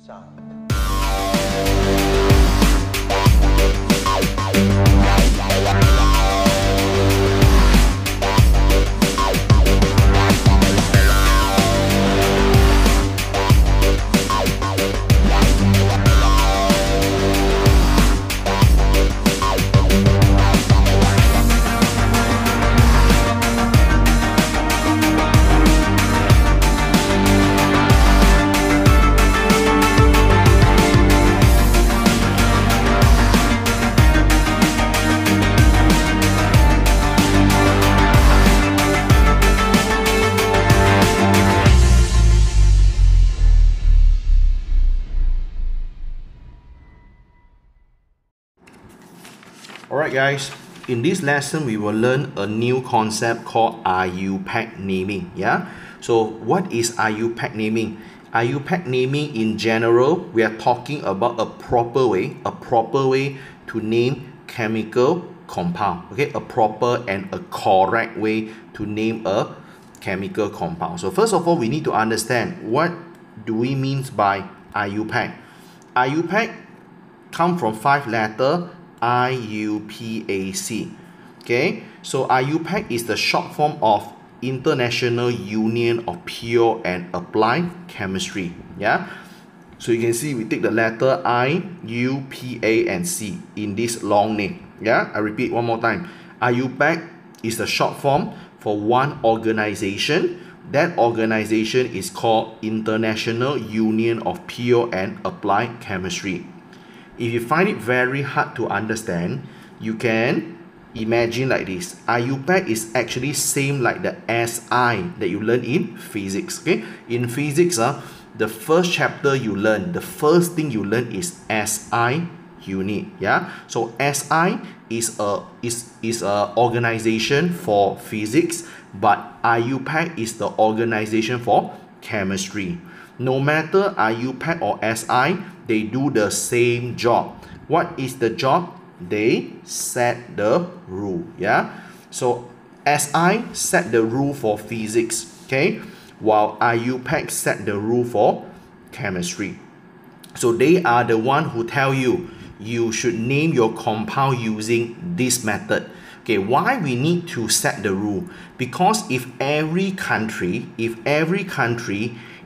sound. Alright guys, in this lesson we will learn a new concept called Iupac naming. Yeah. So what is Iupac naming? Iupac naming in general, we are talking about a proper way to name chemical compound. Okay, a proper and a correct way to name a chemical compound. So first of all, we need to understand what do we mean by Iupac. Iupac come from 5 letters. IUPAC. Okay, so Iupac is the short form of International Union of Pure and Applied Chemistry. Yeah, so you can see we take the letter I, U, P, A, and C in this long name. Yeah, I repeat one more time. Iupac is the short form for one organization. That organization is called International Union of Pure and Applied Chemistry. If you find it very hard to understand, you can imagine like this. Iupac is actually same like the SI that you learn in physics. Okay, in physics, the first chapter you learn, the first thing you learn is SI unit. Yeah, so SI is a organization for physics, but Iupac is the organization for chemistry. No matter Iupac or SI, they do the same job. What is the job? They set the rule. Yeah. So SI set the rule for physics. Okay. While Iupac set the rule for chemistry. So they are the one who tell you you should name your compound using this method. Okay, why we need to set the rule? Because if every country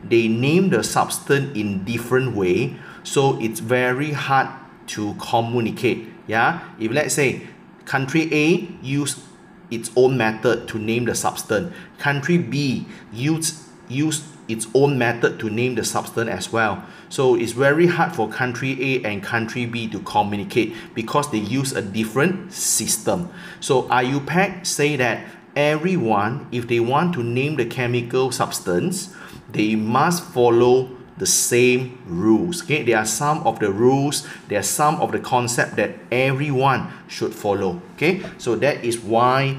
they name the substance in different way, so it's very hard to communicate. Yeah, if let's say country A use its own method to name the substance, country B use its own method to name the substance as well. So it's very hard for country A and country B to communicate because they use a different system. So Iupac say that everyone, if they want to name the chemical substance, they must follow the same rules. Okay, there are some of the rules, there are some of the concept that everyone should follow. Okay, so that is why,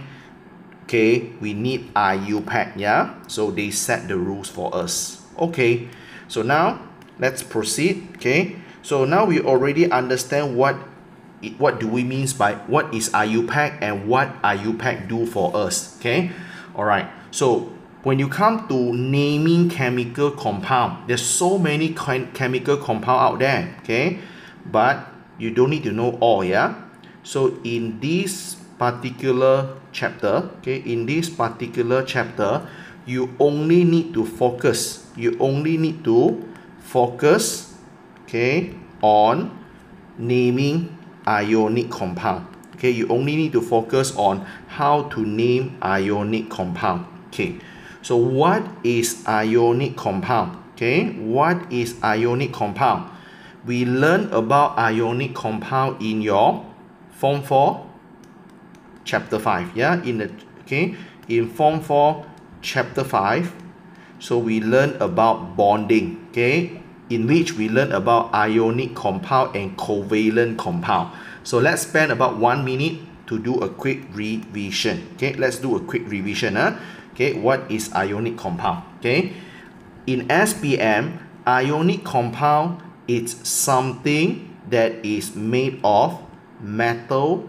okay, we need Iupac. Yeah, so they set the rules for us. Okay, so now let's proceed. Okay, so now we already understand what do we mean by what is Iupac and what Iupac do for us. Okay, all right. So when you come to naming chemical compound, there's so many chemical compound out there, okay? But you don't need to know all, yeah? So in this particular chapter, okay, you only need to focus. Okay, on naming ionic compound. Okay, you only need to focus on how to name ionic compound. Okay. So what is ionic compound? Okay, what is ionic compound? We learn about ionic compound in your Form 4 Chapter 5. Yeah, in Form 4 Chapter 5. So we learn about bonding. Okay, in which we learn about ionic compound and covalent compound. So let's spend about 1 minute to do a quick revision. Okay, let's do a quick revision. Okay, what is ionic compound? Okay, in SPM, ionic compound is something that is made of metal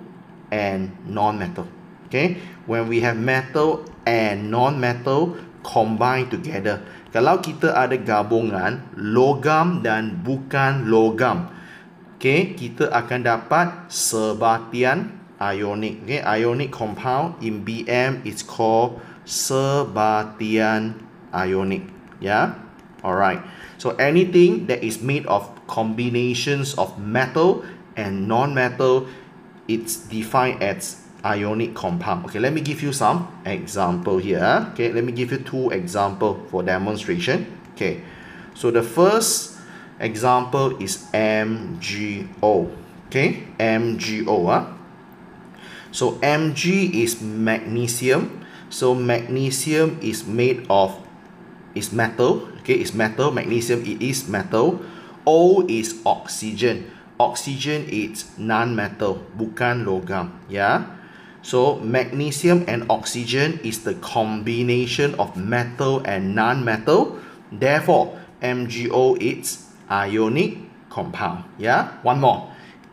and non-metal. Okay, when we have metal and non-metal combined together, Kalau kita ada gabungan logam dan bukan logam, okay, kita akan dapat sebatian ionic. Okay, ionic compound in BM is called sebatian ionic. Yeah, alright. So anything that is made of combinations of metal and non-metal, it's defined as ionic compound. Okay, let me give you some example here. Okay, let me give you two examples for demonstration. Okay, so the first example is MgO. Okay, MgO. So Mg is magnesium. So magnesium is made of metal. Okay, it's metal. Magnesium, it is metal. O is oxygen. Oxygen is non-metal, bukan logam. Yeah. So magnesium and oxygen is the combination of metal and non-metal. Therefore, MgO is ionic compound. Yeah. One more.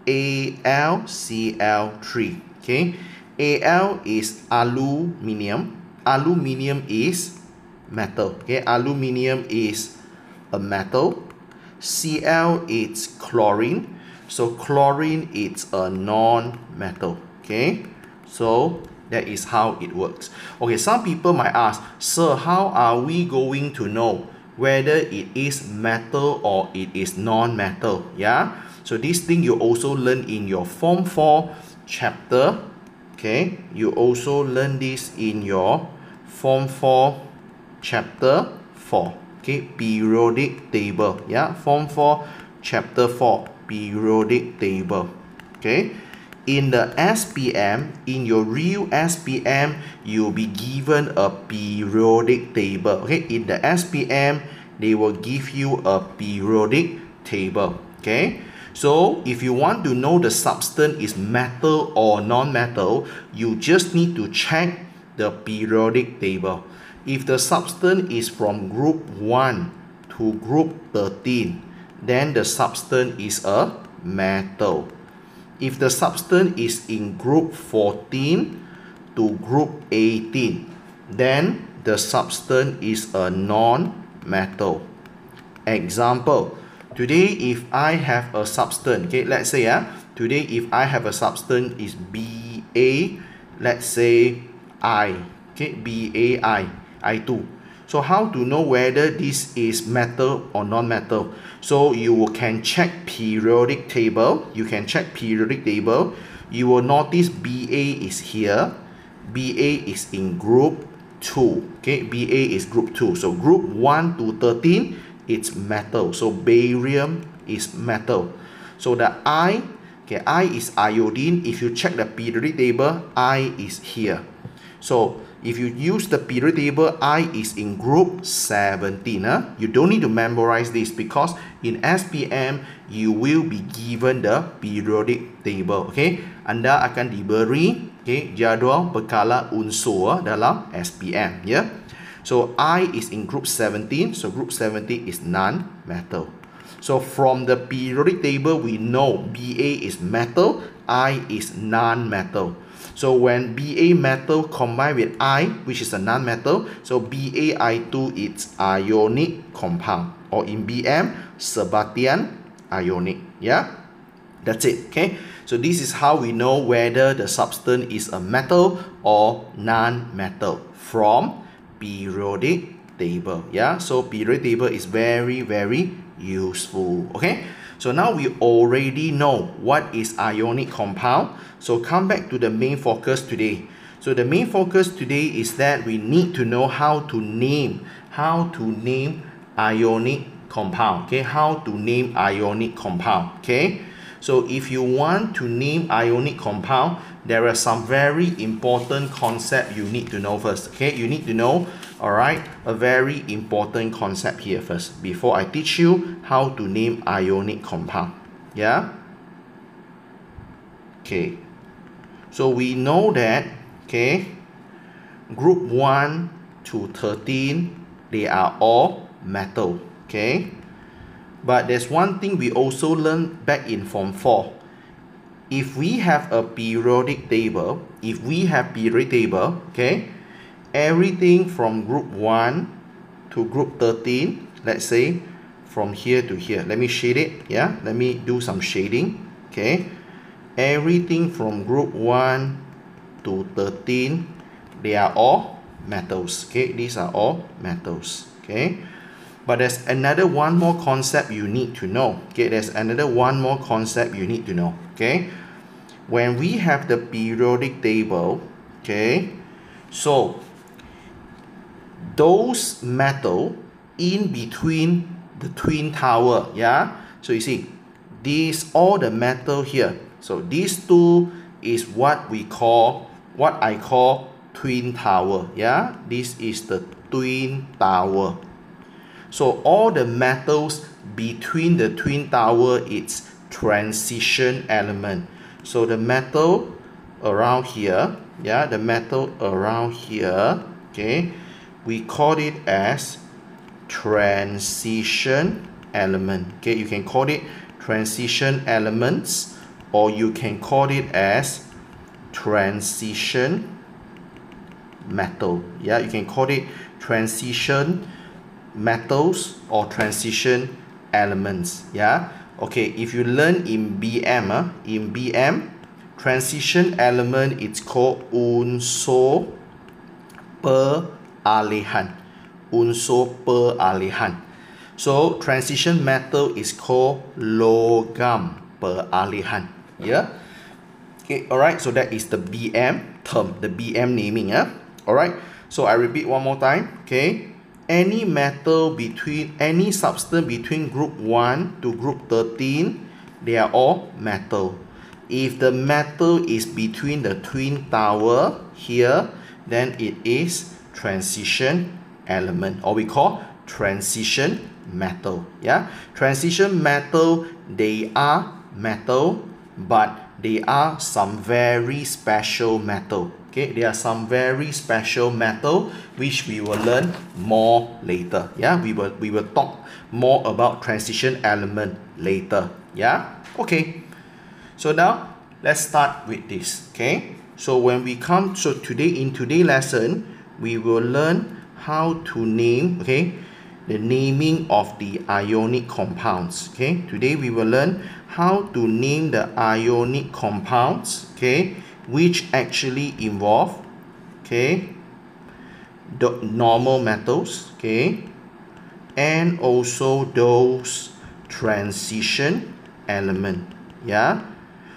AlCl3. Okay. Al is aluminium. Aluminium is metal. Okay. Aluminium is a metal. Cl is chlorine. So chlorine is a non-metal. Okay. So that is how it works. Okay, some people might ask, sir, how are we going to know whether it is metal or it is non-metal? Yeah. So this thing you also learn in your Form 4 chapter. Okay. You also learn this in your Form 4 chapter 4. Okay, periodic table. Yeah, Form 4 chapter 4, periodic table. Okay, in the SPM, in your real SPM, you'll be given a periodic table. Okay, in the SPM, they will give you a periodic table. Okay, so if you want to know the substance is metal or non-metal, you just need to check the periodic table. If the substance is from group 1 to group 13, then the substance is a metal. If the substance is in group 14 to group 18, then the substance is a non-metal. Example, today if I have a substance, okay, let's say today if I have a substance is Ba, let's say I, okay, BaI, I2. So how to know whether this is metal or non-metal? So you can check periodic table. You can check periodic table. You will notice Ba is here. Ba is in group 2. Okay, Ba is group 2. So group 1 to 13, it's metal. So barium is metal. So the I, okay, I is iodine. If you check the periodic table, I is here. So if you use the periodic table, I is in group 17. You don't need to memorize this because in SPM, you will be given the periodic table. Okay, Anda akan diberi jadual berkala unsur dalam SPM. Yeah. So I is in group 17. So group 17 is non-metal. So from the periodic table, we know Ba is metal, I is non-metal. So when Ba metal combined with I, which is a non-metal, so BaI2 is ionic compound, or in BM, sebatian ionic. Yeah, that's it. Okay, so this is how we know whether the substance is a metal or non-metal from periodic table. Yeah, so periodic table is very, very useful. Okay, so now we already know what is ionic compound. So come back to the main focus today. So the main focus today is that we need to know how to name ionic compound. Okay, how to name ionic compound. Okay, so if you want to name ionic compound, there are some very important concept you need to know first. Okay, you need to know, all right, a very important concept here first before I teach you how to name ionic compound. Yeah. Okay. So we know that, okay, group 1 to 13, they are all metal, okay? But there's one thing we also learned back in Form 4. If we have a periodic table, okay, everything from group 1 to group 13, let's say from here to here. Let me shade it, yeah, let me do some shading. Okay, everything from group 1 to 13, they are all metals. Okay, these are all metals. Okay, but there's another one more concept you need to know. Okay, there's another one more concept you need to know. Okay, when we have the periodic table, okay, so those metal in between the twin tower, yeah, so you see these all the metal here, so these two is what I call twin tower, yeah, this is the twin tower. So all the metals between the twin tower, it's transition element. So the metal around here, yeah, the metal around here, okay, we call it as transition element. Okay, you can call it transition elements, or you can call it as transition metal. Yeah, you can call it transition metals or transition elements. Yeah, okay, if you learn in BM, transition element, it's called unsur peralihan. Unsur peralihan. So transition metal is called logam peralihan. Yeah, okay, alright, so that is the BM term, the BM naming. Yeah, alright, so I repeat one more time. Okay, any metal between, any substance between group 1 to group 13, they are all metal. If the metal is between the twin tower here, then it is transition element, or we call transition metal. Yeah, transition metal, they are metal, but they are some very special metal. Okay, there are some very special metal which we will learn more later. Yeah, we will talk more about transition element later. Yeah, okay, so now let's start with this. Okay, so when we come, so today, in today's lesson, we will learn how to name, okay, the naming of the ionic compounds. Okay, today we will learn how to name the ionic compounds, okay, which actually involve, okay, the normal metals, okay, and also those transition element. Yeah,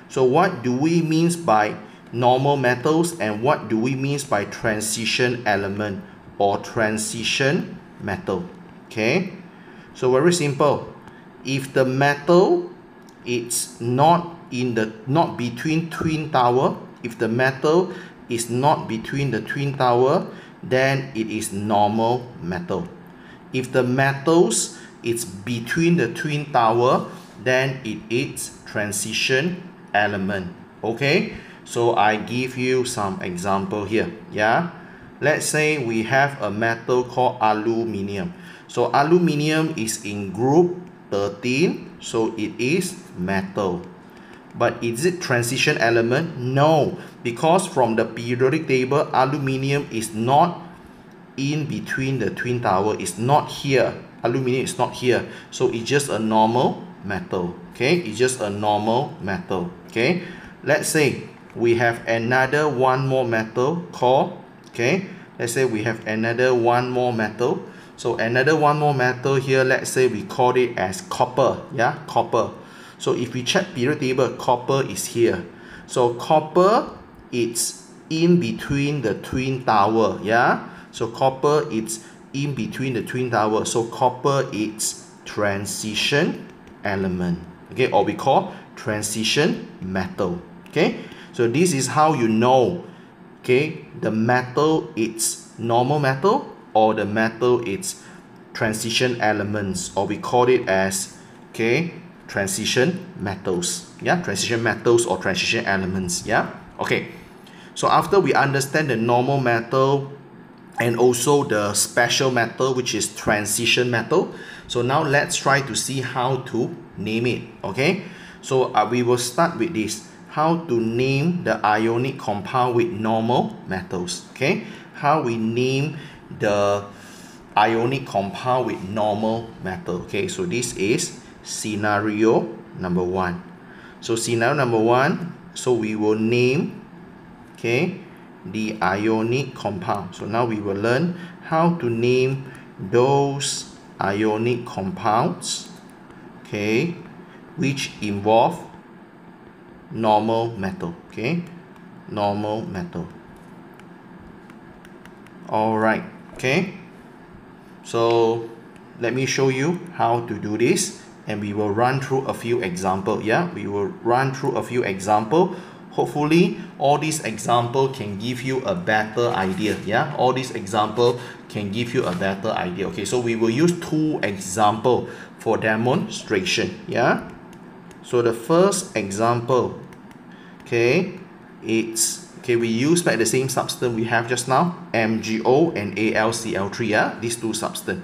so what do we mean by normal metals and what do we mean by transition element or transition metal? Okay, so very simple. If the metal, it's not between twin tower, if the metal is not between the twin tower, then it is normal metal. If the metals is between the twin tower, then it is transition element. Okay, so I give you some example here. Yeah, let's say we have a metal called aluminium. So aluminium is in group 13, so it is metal. But is it transition element? No, because from the periodic table, aluminium is not in between the twin tower, it's not here. Aluminium is not here, so it's just a normal metal. Okay, it's just a normal metal. Okay, let's say we have another one more metal called, okay, let's say we have another one more metal. So another one more metal here, let's say we call it as copper. Yeah, copper. So if we check periodic table, copper is here. So copper, it's in between the twin tower. Yeah, so copper, it's in between the twin tower. So copper is transition element. Okay, or we call transition metal. Okay, so this is how you know, okay, the metal, it's normal metal, or the metal, it's transition elements, or we call it as, okay, transition metals. Yeah, transition metals or transition elements. Yeah, okay, so after we understand the normal metal and also the special metal, which is transition metal, so now let's try to see how to name it. Okay, so we will start with this, how to name the ionic compound with normal metals. Okay, how we name the ionic compound with normal metal. Okay, so this is scenario number 1. So scenario number 1, so we will name, okay, the ionic compound. So now we will learn how to name those ionic compounds, okay, which involve normal metal. Okay, normal metal. Alright, okay, so let me show you how to do this, and we will run through a few examples. Yeah, we will run through a few examples. Hopefully all these examples can give you a better idea. Yeah, all these examples can give you a better idea. Okay, so we will use 2 examples for demonstration. Yeah, so the first example, okay, it's okay, we use back the same substance we have just now, MgO and AlCl3. Yeah, these 2 substances.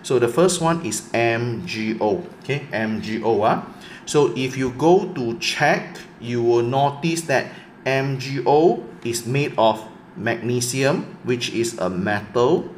So the first one is MgO. Okay, MgO. So if you go to check, you will notice that MgO is made of magnesium, which is a metal,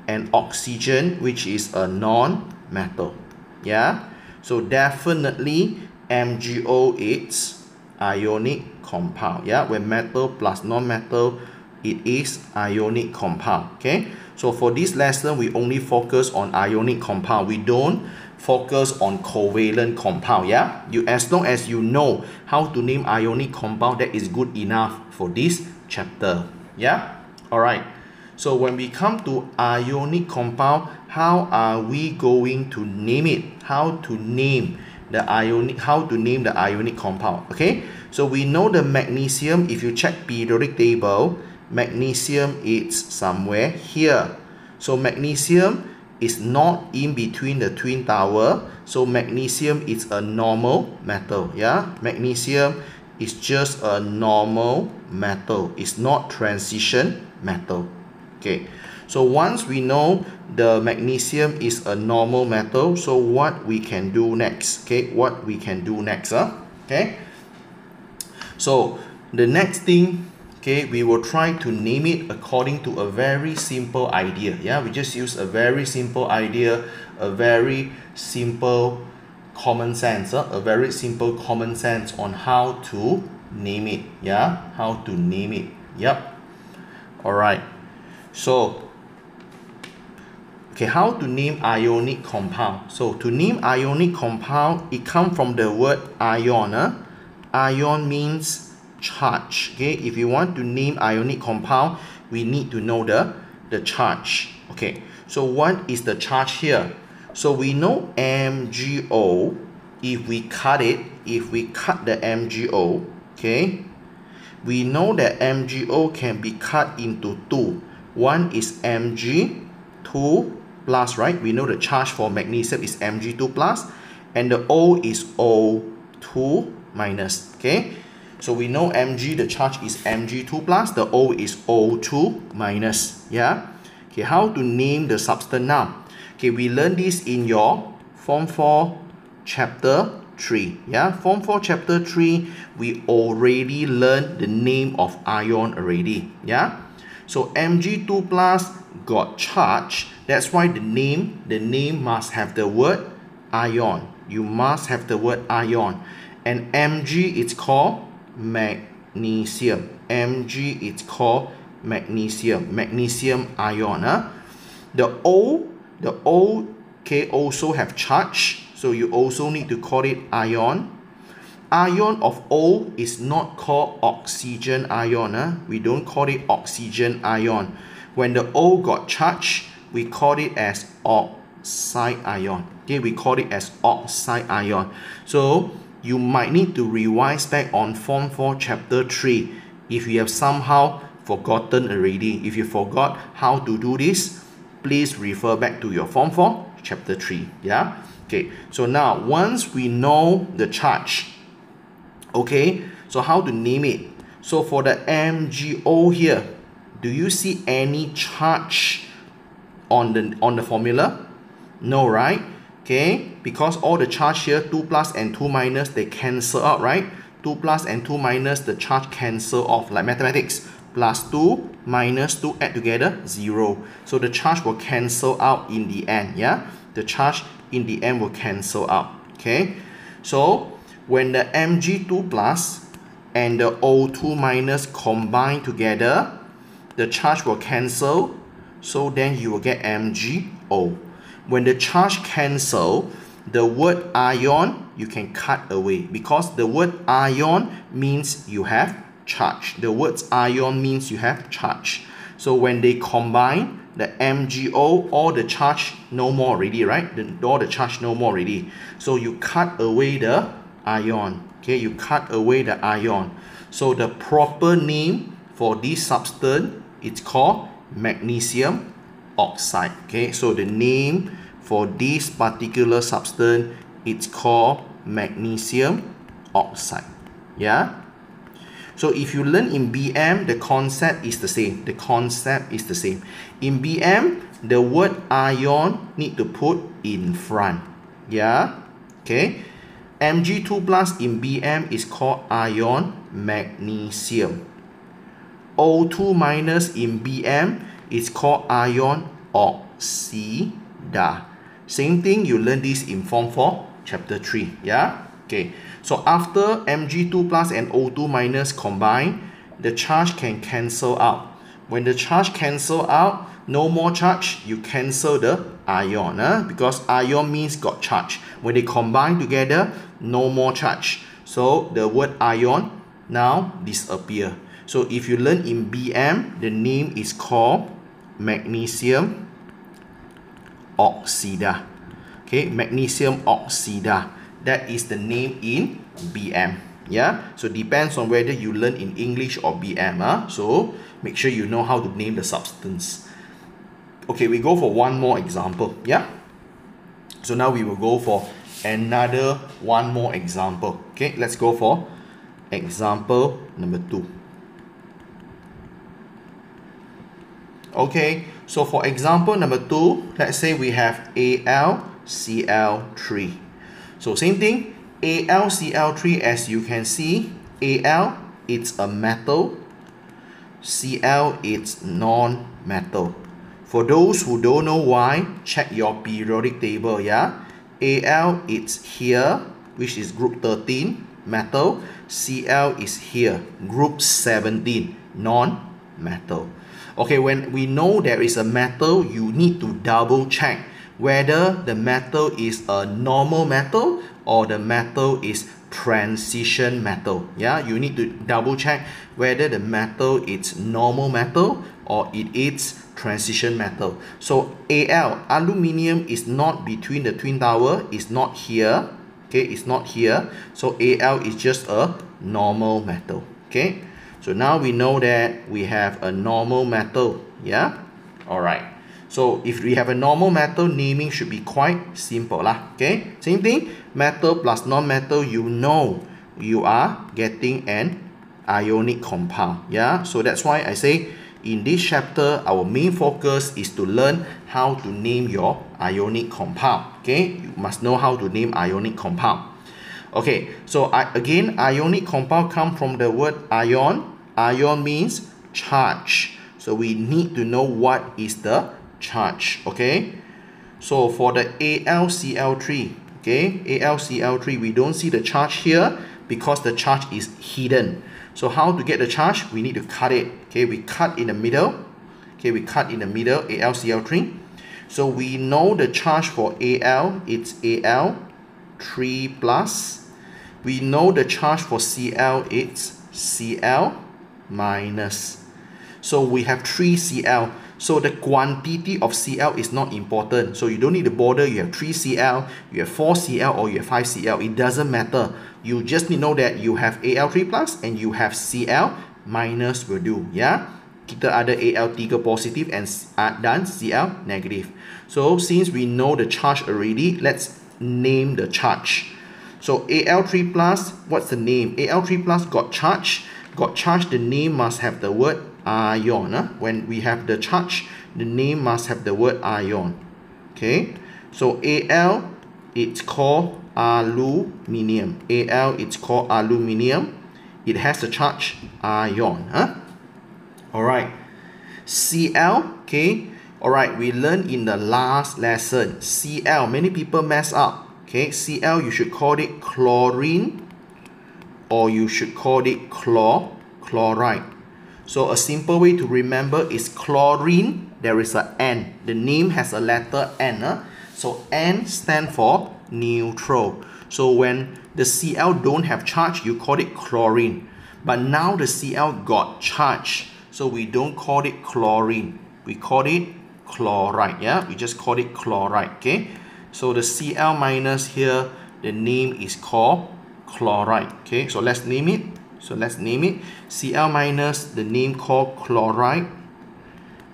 and oxygen, which is a non-metal. Yeah, so definitely MgO is ionic compound. Yeah, when metal plus non-metal, it is ionic compound. Okay, so for this lesson, we only focus on ionic compound. We don't focus on covalent compound. Yeah, as long as you know how to name ionic compound, that is good enough for this chapter. Yeah, all right. So when we come to ionic compound, how are we going to name it? How to name the ionic compound? Okay, so we know the magnesium. If you check periodic table, magnesium is somewhere here. So magnesium is not in between the twin tower. So magnesium is a normal metal. Yeah, magnesium is just a normal metal. It's not transition metal. Okay, so once we know the magnesium is a normal metal, so what we can do next? Okay, what we can do next? Okay, so the next thing, okay, we will try to name it according to a very simple idea. Yeah, we just use a very simple idea, a very simple common sense, a very simple common sense on how to name it. Yeah, how to name it. Yep. All right. So, okay, how to name ionic compound? So to name ionic compound, it comes from the word ion. Ion means charge. Okay, if you want to name ionic compound, we need to know the charge. Okay, so what is the charge here? So we know MgO. If we cut the MgO, okay, we know that MgO can be cut into 2. One is Mg2 plus, right? We know the charge for magnesium is Mg2 plus, and the O is O2 minus. Okay, so we know Mg, the charge is Mg2 plus, the O is O2 minus. Yeah. Okay, how to name the substance now? Okay, we learned this in your Form 4 Chapter 3. Yeah, Form 4 Chapter 3, we already learned the name of ion already. Yeah. So Mg2 plus got charge. That's why the name must have the word ion. You must have the word ion. And Mg is called magnesium. Mg is called magnesium. Magnesium ion. The O okay, also have charge. So you also need to call it ion. Ion of O is not called oxygen ion. We don't call it oxygen ion. When the O got charged, we call it as oxide ion. Okay, we call it as oxide ion. So you might need to revise back on Form 4 Chapter 3 if you have somehow forgotten already. If you forgot how to do this, please refer back to your Form 4 Chapter 3. Yeah. Okay, so now once we know the charge, okay, so how to name it? So for the MgO here, do you see any charge on the formula? No, right? Okay, because all the charge here, 2 plus and 2 minus, they cancel out, right? 2 plus and 2 minus, the charge cancel off, like mathematics. plus 2 minus 2 add together 0. So the charge will cancel out in the end. Yeah, the charge in the end will cancel out. Okay, so when the Mg2 plus and the O2 minus combine together, the charge will cancel. So then you will get MgO. When the charge cancel, the word ion you can cut away, because the word ion means you have charge. The words ion means you have charge. So when they combine, the MgO, all the charge no more already, right? All the charge no more already. So you cut away the ion. Okay, you cut away the ion. So the proper name for this substance, it's called magnesium oxide. Okay, so the name for this particular substance, it's called magnesium oxide. Yeah. So if you learn in BM, the concept is the same. The concept is the same. In BM, the word ion need to put in front. Yeah. Okay. Mg2 plus in BM is called ion magnesium. O2 minus in BM is called ion oxida. Same thing, you learn this in Form 4, Chapter 3. Yeah? Okay. So after Mg2 plus and O2 minus combine, the charge can cancel out. When the charge cancel out, no more charge, you cancel the ion. Because ion means got charge. When they combine together, no more charge. So the word ion now disappear. So if you learn in BM, the name is called magnesium oxida. Okay, magnesium oxida. That is the name in BM. Yeah, so depends on whether you learn in English or BM. So make sure you know how to name the substance. Okay, we go for one more example. Yeah, so now we will go for another one more example. Okay, let's go for example number 2. Okay, so for example number 2, let's say we have AlCl3. So same thing, AlCl3, as you can see, Al, it's a metal, Cl, it's non-metal. For those who don't know why, check your periodic table. Yeah, Al, it's here, which is group 13, metal. Cl is here, group 17, non-metal. Okay, when we know there is a metal, you need to double check whether the metal is a normal metal or the metal is transition metal. Yeah, you need to double check whether the metal is normal metal or it is transition metal. So Al, aluminium, is not between the twin tower, is not here. Okay, it's not here. So Al is just a normal metal. Okay, so now we know that we have a normal metal. Yeah, all right. So if we have a normal metal, naming should be quite simple lah. Okay, same thing, metal plus non-metal, you know you are getting an ionic compound. Yeah, so that's why I say in this chapter, our main focus is to learn how to name your ionic compound. Okay, you must know how to name ionic compound. Okay, so again, ionic compound come from the word ion. Ion means charge. So we need to know what is the charge. Okay, so for the AlCl3, okay, AlCl3, we don't see the charge here because the charge is hidden. So how to get the charge? We need to cut it. Okay, we cut in the middle. Okay, we cut in the middle, AlCl3. So we know the charge for Al, it's Al3 plus. We know the charge for Cl, it's Cl minus. So we have 3 Cl. So the quantity of Cl is not important. So you don't need to bother. You have 3 Cl, you have 4 Cl, or you have 5 Cl. It doesn't matter. You just need to know that you have Al3 plus and you have Cl minus will do. Yeah. Kita ada Al3 positive and dan Cl negative. So since we know the charge already, let's name the charge. So Al3 plus, what's the name? Al3 plus got charge. Got charge, the name must have the word ion. When we have the charge, the name must have the word ion. Okay, so Al, it's called aluminium. Al, it's called aluminium. It has the charge ion. Alright, Cl, okay, alright, we learned in the last lesson, Cl, many people mess up, okay, Cl, you should call it chlorine, or you should call it chloride. So a simple way to remember is chlorine, there is a N, the name has a letter N, so N stand for neutral. So when the Cl don't have charge, you call it chlorine. But now the Cl got charge, so we don't call it chlorine, we call it chloride. Yeah, we just call it chloride. Okay, so the Cl minus here, the name is called chloride. Okay, so let's name it. Cl minus, the name called chloride,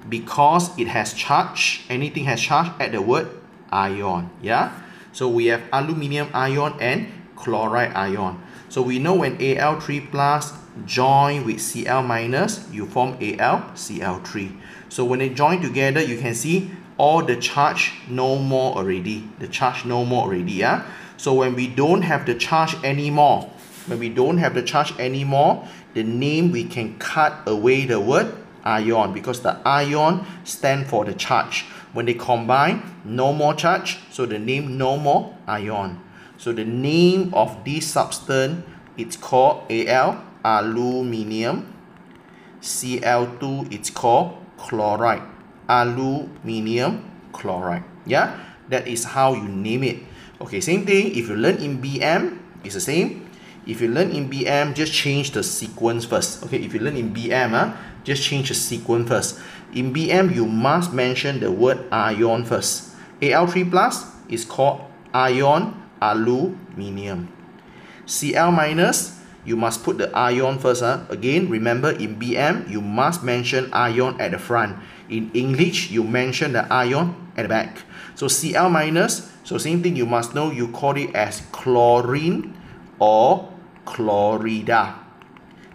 because it has charge. Anything has charge, add the word ion. Yeah, so we have aluminium ion and chloride ion. So we know when Al3 plus join with Cl minus, you form AlCl3. So when they join together, you can see all the charge no more already. The charge no more already. Yeah. So when we don't have the charge anymore, the name, we can cut away the word ion, because the ion stand for the charge. When they combine, no more charge, so the name no more ion. So the name of this substance, it's called Al, aluminium. Cl2, it's called chloride, aluminium chloride. Yeah, that is how you name it. Okay, same thing, if you learn in BM, it's the same. If you learn in BM, just change the sequence first. Okay, if you learn in BM, just change the sequence first. In BM, you must mention the word ion first. Al3 plus is called ion aluminium. Cl minus, you must put the ion first. Again, remember in BM, you must mention ion at the front. In English, you mention the ion at the back. So Cl minus, so same thing, you must know, you call it as chlorine or chlorida.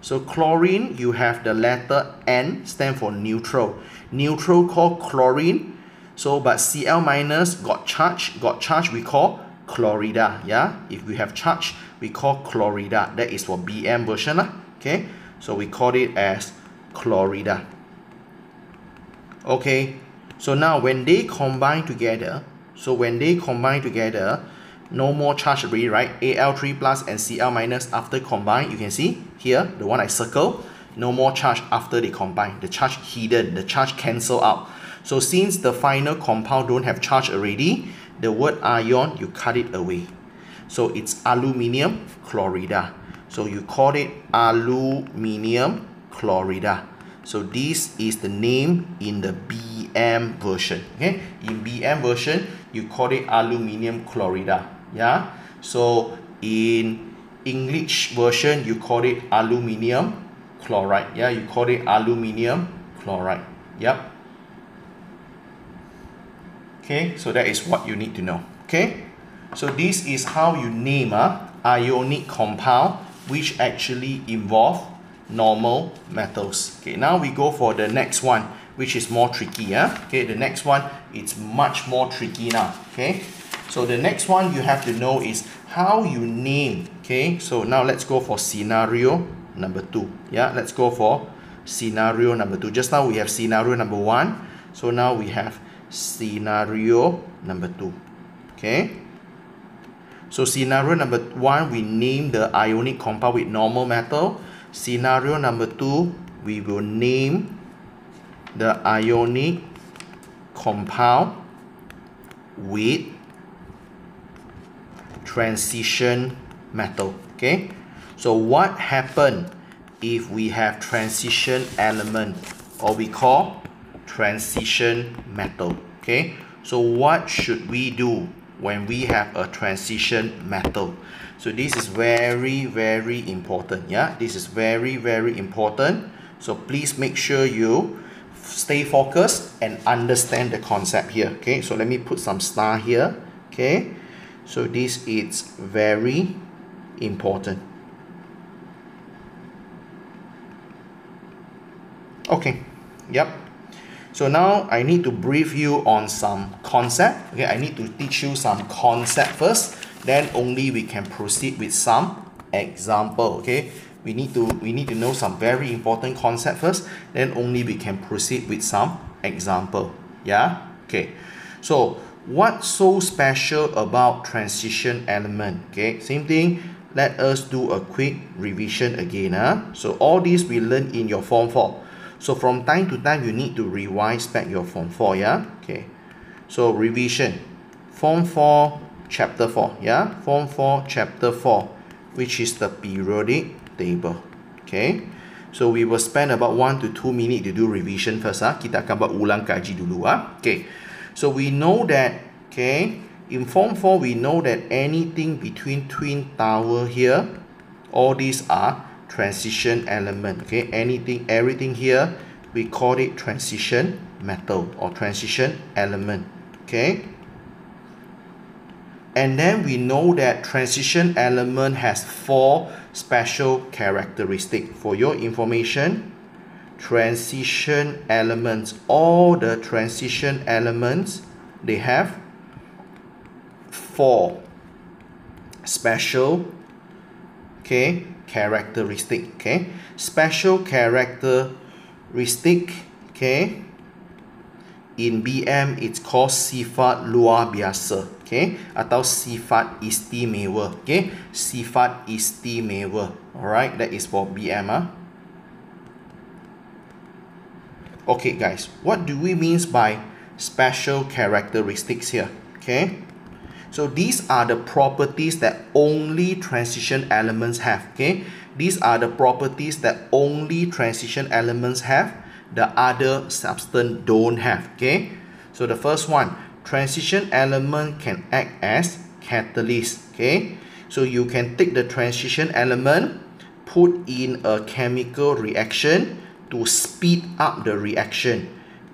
So chlorine, you have the letter N, stand for neutral. Neutral called chlorine. So but Cl minus got charge, we call chlorida. Yeah, if we have charge, we call chlorida. That is for BM version. Okay, so we call it as chlorida. Okay, so now when they combine together, no more charge already, right? Al3 plus and Cl minus after combine, you can see here, the one I circle, no more charge after they combine. The charge hidden, the charge cancel out. So since the final compound don't have charge already, the word ion, you cut it away. So it's aluminium chlorida. So you call it aluminium chlorida. So this is the name in the BM version. Okay, in BM version, you call it aluminium chlorida. Yeah, so in English version, you call it aluminium chloride. Yeah, you call it aluminium chloride. Yep. Okay, so that is what you need to know. Okay, so this is how you name a ionic compound which actually involve normal metals. Okay, now we go for the next one, which is more tricky. Yeah, okay, the next one, it's much more tricky now. Okay, so the next one you have to know is how you name. Okay, so now let's go for scenario number 2. Yeah, let's go for scenario number 2. Just now we have scenario number 1, so now we have scenario number 2. Okay, so scenario number 1, we name the ionic compound with normal metal. Scenario number 2, we will name the ionic compound with transition metal. Okay, so what happens if we have transition element, or we call transition metal? Okay, so what should we do when we have a transition metal? So this is very, very important. Yeah, this is very, very important. So please make sure you stay focused and understand the concept here. Okay, so let me put some star here. Okay, so this is very important. Okay, yep. So now I need to brief you on some concept. Okay, I need to teach you some concept first, then only we can proceed with some example. Okay, we need to know some very important concept first, then only we can proceed with some example. Yeah, okay. So what's so special about transition element? Okay, same thing. Let us do a quick revision again. So all these we learned in your Form 4. So from time to time, you need to revise back your Form 4, yeah? Okay. So revision. Form 4, Chapter 4, yeah? Form 4, Chapter 4, which is the periodic table. Okay. So we will spend about 1 to 2 minutes to do revision first. Kita akan buat ulang kaji dulu. Okay. So we know that, okay, in Form 4, we know that anything between twin tower here, all these are transition element. Okay, everything here, we call it transition metal or transition element. Okay, and then we know that transition element has 4 special characteristics. For your information, transition elements, all the transition elements, they have 4 special, okay, characteristic. Okay, special characteristic, okay, in BM it's called sifat luar biasa, okay, atau sifat istimewa. Okay, sifat istimewa. Alright, that is for BM. Okay guys, what do we mean by special characteristics here? Okay, so these are the properties that only transition elements have. Okay, these are the properties that only transition elements have. The other substance don't have. Okay, so the first one, transition element can act as catalyst. Okay, so you can take the transition element, put in a chemical reaction to speed up the reaction.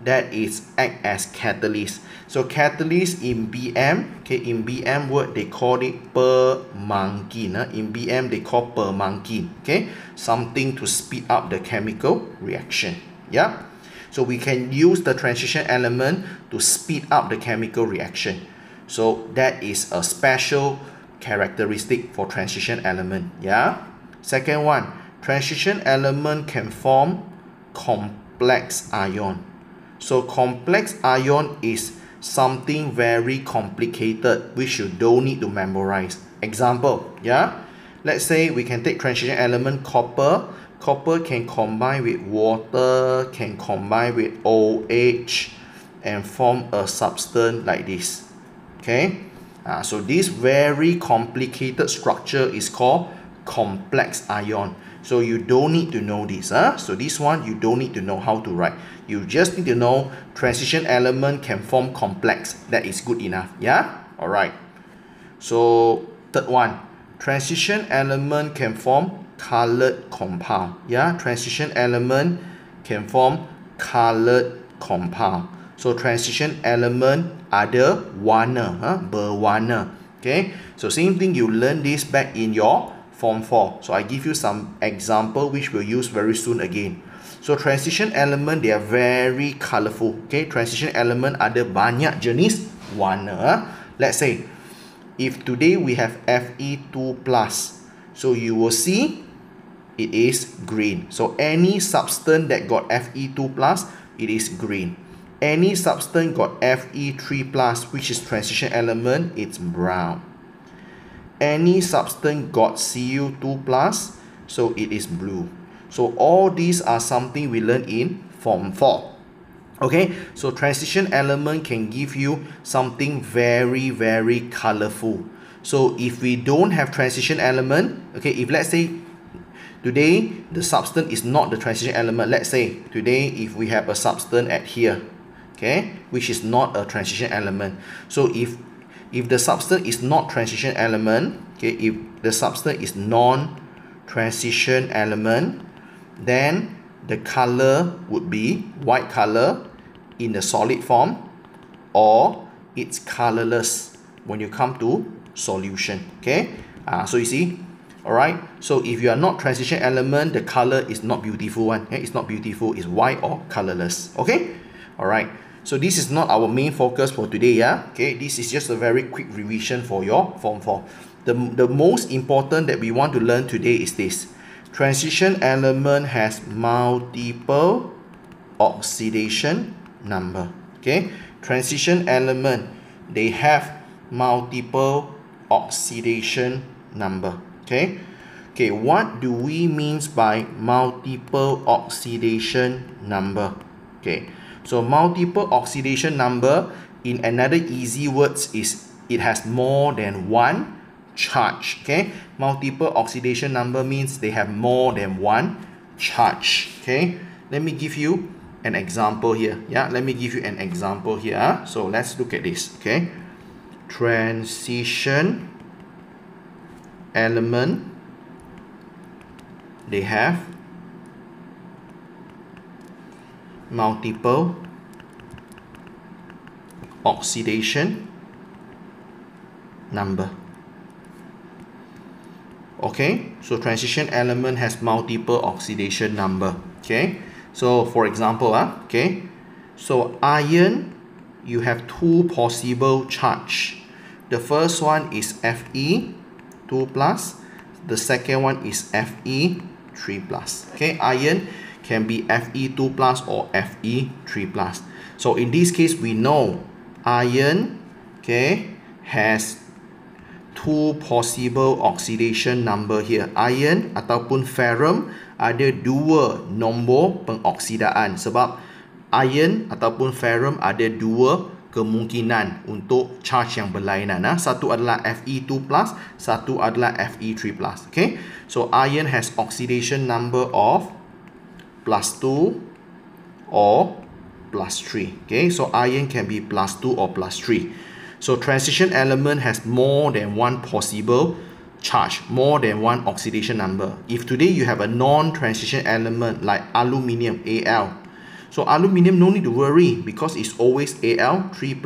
That is act as catalyst. So catalyst in BM, okay, in BM word they call it pemangkin. In BM they call pemangkin. Okay, something to speed up the chemical reaction. Yeah, so we can use the transition element to speed up the chemical reaction. So that is a special characteristic for transition element. Yeah. Second one, transition element can form complex ion. So complex ion is something very complicated which you don't need to memorize. Example, yeah, let's say we can take transition element copper. Copper can combine with water, can combine with OH and form a substance like this. Okay, so this very complicated structure is called complex ion. So you don't need to know this. So this one you don't need to know how to write. You just need to know transition element can form complex. That is good enough. Yeah. Alright. So third one, transition element can form colored compound. Yeah. Transition element can form colored compound. So transition element ada warna, berwarna. Okay. So same thing, you learn this back in your Form 4. So I give you some example which we'll use very soon again. So transition element, they are very colorful. Okay, transition element ada banyak jenis warna. Let's say if today we have Fe2+, so you will see it is green. So any substance that got Fe2+, it is green. Any substance got Fe3+, which is transition element, it's brown. Any substance got Cu2+, so it is blue. So all these are something we learn in Form 4. Okay, so transition element can give you something very, very colorful. So if we don't have transition element, okay, if let's say today the substance is not the transition element, let's say today if we have a substance at here, okay, which is not a transition element. So if the substance is not transition element, okay, if the substance is non-transition element, then the color would be white color in the solid form, or it's colorless when you come to solution. Okay, so you see, all right. So if you are not transition element, the color is not beautiful one. Okay? It's not beautiful. It's white or colorless. Okay, all right. So this is not our main focus for today, yeah. Okay, this is just a very quick revision for your Form 4. The most important that we want to learn today is this. Transition element has multiple oxidation number. Okay, transition element, they have multiple oxidation number. Okay, what do we mean by multiple oxidation number? Okay, so multiple oxidation number, in another easy words, is it has more than one charge. Okay, multiple oxidation number means they have more than one charge. Okay, let me give you an example here. Yeah, let me give you an example here. So let's look at this. Okay, transition element, they have multiple oxidation number. Okay, so transition element has multiple oxidation number. Okay, so for example, okay, so iron, you have two possible charge. The first one is Fe 2 plus, the second one is Fe 3 plus. Okay, iron can be Fe 2 plus or Fe 3 plus. So in this case, we know iron, okay, has two possible oxidation number here. Iron ataupun ferrum ada dua nombor pengoksidaan, sebab iron ataupun ferrum ada dua kemungkinan untuk charge yang berlainan. Satu adalah Fe2+, satu adalah Fe3+. Okay, so iron has oxidation number of +2 or +3. Okay, so iron can be +2 or +3. So transition element has more than one possible charge, more than one oxidation number. If today you have a non-transition element like aluminium, Al, so aluminium, no need to worry because it's always Al 3+.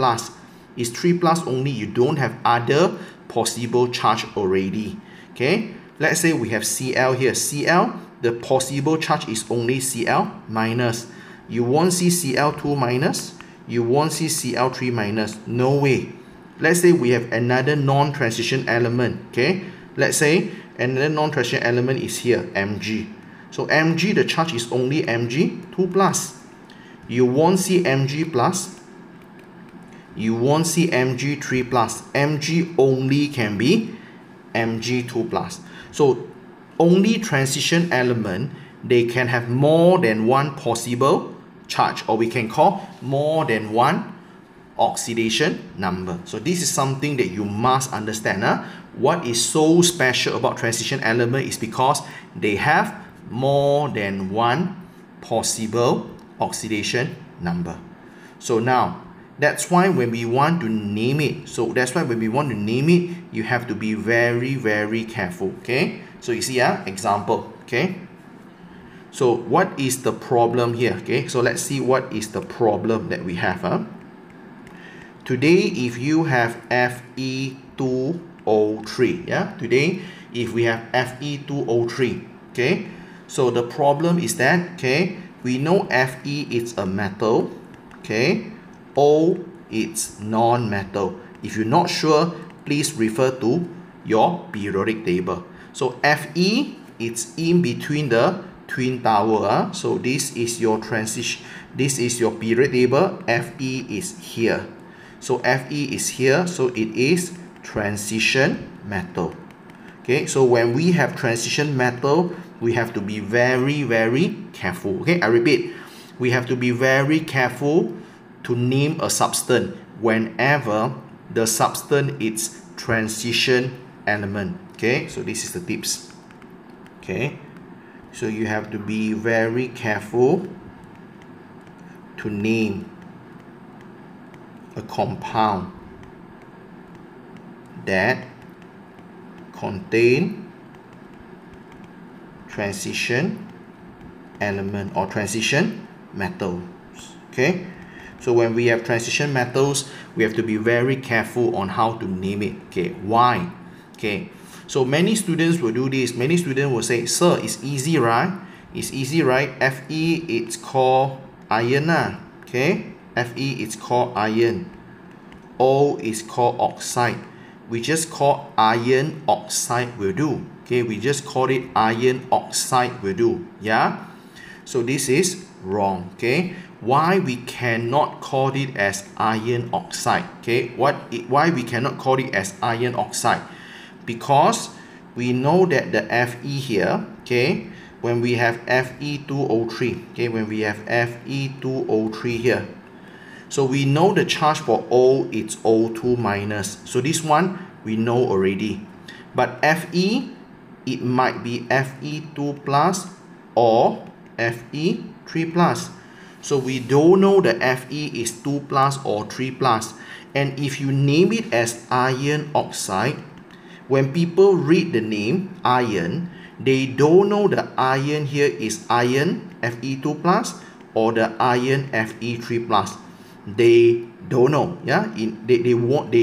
It's 3+ only, you don't have other possible charge already. Okay, let's say we have Cl here. Cl, the possible charge is only Cl minus. You won't see Cl2 minus, you won't see Cl3 minus, no way. Let's say we have another non-transition element. Okay, let's say another non-transition element is here, Mg. So Mg, the charge is only Mg2+. You won't see Mg+, you won't see Mg3+. Mg only can be Mg2+. So only transition element, they can have more than one possible charge, or we can call more than one oxidation number. So this is something that you must understand. What is so special about transition element is because they have more than one possible oxidation number. So now, that's why when we want to name it, you have to be very, very careful. Okay, so you see, example. Okay, so what is the problem here? Okay, so let's see what is the problem that we have. Today, if you have Fe2O3, today, if we have Fe2O3, okay, so the problem is that, okay, we know Fe is a metal, okay, O it's non-metal. If you're not sure, please refer to your periodic table. So Fe, it's in between the twin tower. So this is your transition, this is your periodic table. Fe is here. So Fe is here, so it is transition metal. Okay, so when we have transition metal, we have to be very, very careful. Okay, I repeat, we have to be very careful to name a substance whenever the substance is transition element. Okay, so this is the tips. Okay, so you have to be very careful to name a compound that contain transition element or transition metals. Okay, so when we have transition metals, we have to be very careful on how to name it. Okay, why? Okay, so many students will do this. Many students will say, sir, it's easy, right? It's easy, right? Fe, it's called iron. Okay, Fe is called iron. O is called oxide. We just call iron oxide will do. Okay, we just call it iron oxide will do. Yeah. So this is wrong. Okay. Why we cannot call it as iron oxide? Okay. Why we cannot call it as iron oxide? Because we know that the Fe here, okay, when we have Fe2O3, okay, when we have Fe2O3 here, so we know the charge for O is O2 minus. So this one we know already. But Fe, it might be Fe2 plus or Fe3 plus. So we don't know the Fe is 2 plus or 3 plus. And if you name it as iron oxide, when people read the name iron, they don't know the iron here is iron Fe2 plus or the iron Fe3 plus. They don't know. Yeah, they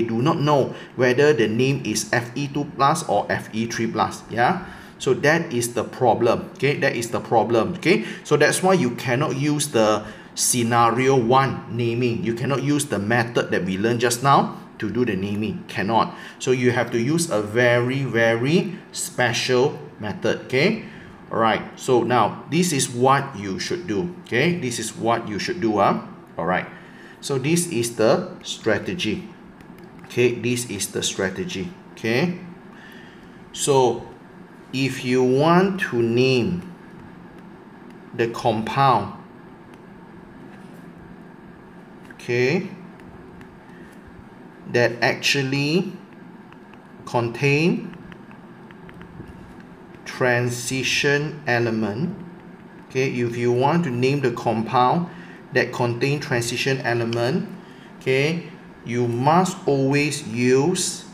do not know whether the name is Fe2 plus or Fe3 plus. Yeah, so that is the problem. Okay, that is the problem. Okay, so that's why you cannot use the scenario 1 naming. You cannot use the method that we learned just now to do the naming. Cannot. So you have to use a very special method. Okay. Alright. So now this is what you should do. Okay. This is what you should do. Alright. So this is the strategy. Okay. This is the strategy. Okay. So if you want to name the compound, okay, that actually contain transition element, okay, if you want to name the compound that contain transition element, okay, you must always use,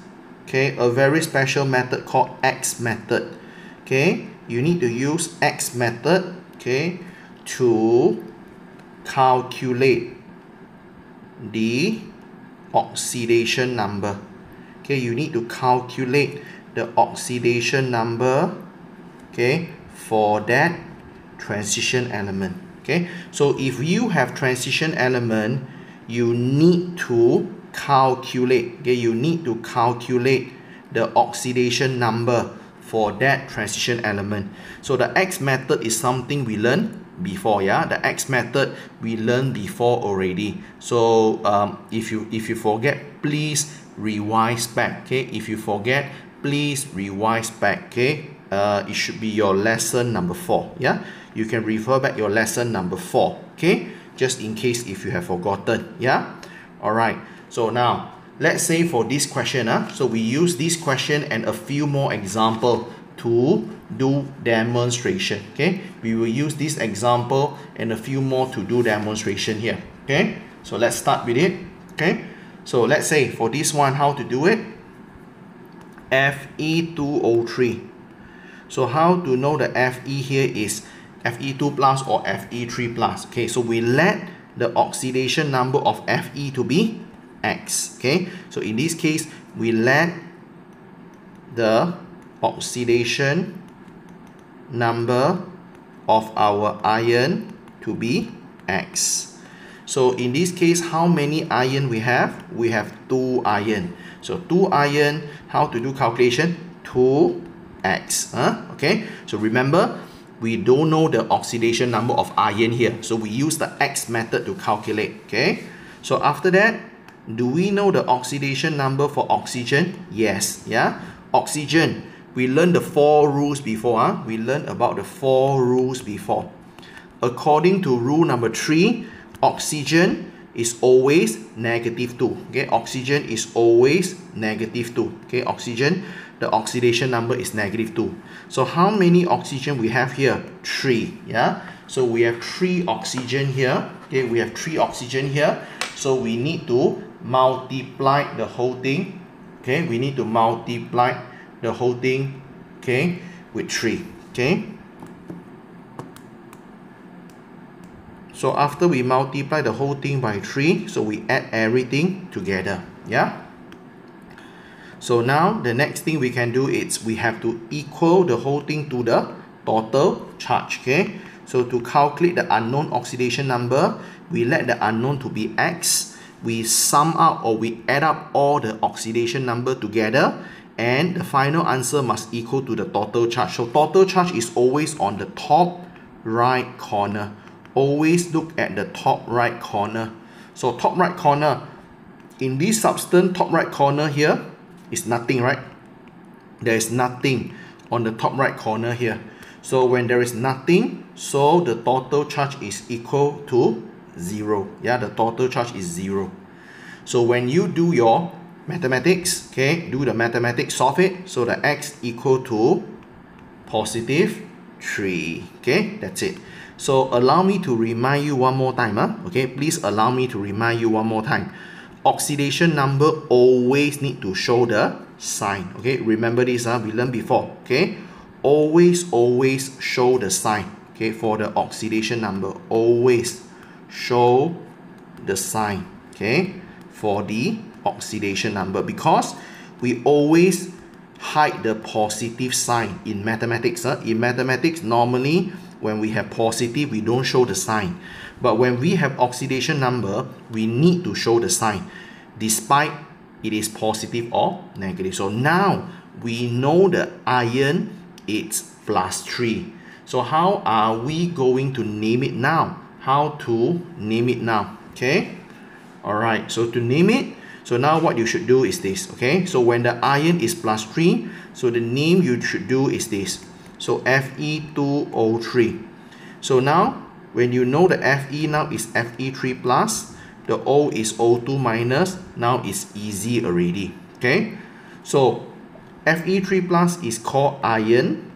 okay, a very special method called X method. Okay, you need to use X method, okay, to calculate the oxidation number. Okay, you need to calculate the oxidation number, okay, for that transition element. Okay, so if you have transition element, you need to calculate, okay, you need to calculate the oxidation number for that transition element. So the X method is something we learned before. Yeah, the X method we learned before already. So if you forget, please revise back. Okay, if you forget, please revise back. Okay, it should be your lesson number 4. Yeah, you can refer back your lesson number 4. Okay, just in case if you have forgotten. Yeah. All right. So now let's say for this question, so we use this question and a few more example to do demonstration. Okay, we will use this example and a few more to do demonstration here. Okay, so let's start with it. Okay, so let's say for this one, how to do it? Fe2O3. So how to know the Fe here is Fe2 plus or Fe3 plus? Okay, so we let the oxidation number of Fe to be X. Okay, so in this case, we let the oxidation number of our iron to be X. So in this case, how many iron we have? We have 2 iron. So 2 iron, how to do calculation? 2X. Okay, so remember, we don't know the oxidation number of iron here. So we use the X method to calculate. Okay, so after that, do we know the oxidation number for oxygen? Yes. Yeah, oxygen. We learned the 4 rules before. We learned about the 4 rules before. According to rule number 3, oxygen is always -2. Okay, oxygen is always -2. Okay, oxygen, the oxidation number is -2. So how many oxygen we have here? 3. Yeah, so we have 3 oxygen here. Okay, we have 3 oxygen here. So we need to multiply the whole thing. Okay, we need to multiply the whole thing, okay, with 3. Okay, so after we multiply the whole thing by 3, so we add everything together. Yeah, so now the next thing we can do is we have to equal the whole thing to the total charge. Okay, so to calculate the unknown oxidation number, we let the unknown to be X. We sum up or we add up all the oxidation number together, and the final answer must equal to the total charge. So total charge is always on the top right corner. Always look at the top right corner. So top right corner, in this substance, top right corner here is nothing, right? There is nothing on the top right corner here. So when there is nothing, so the total charge is equal to 0. Yeah, the total charge is 0. So when you do your mathematics, okay, do the mathematics, solve it. So the x equal to positive 3. Okay, that's it. So allow me to remind you one more time. Okay, please allow me to remind you one more time. Oxidation number always need to show the sign. Okay, remember this, we learned before. Okay, always show the sign. Okay, for the oxidation number, always show the sign. Okay, for the oxidation number, because we always hide the positive sign in mathematics. In mathematics, normally when we have positive, we don't show the sign. But when we have oxidation number, we need to show the sign, despite it is positive or negative. So now we know the iron is +3. So how are we going to name it now? How to name it now? Okay. Alright, so to name it, so now what you should do is this. Okay, so when the iron is +3, so the name you should do is this. So Fe2O3. So now when you know the Fe now is Fe3 plus, the O is O2 minus, now it's easy already. Okay, so Fe3 plus is called iron.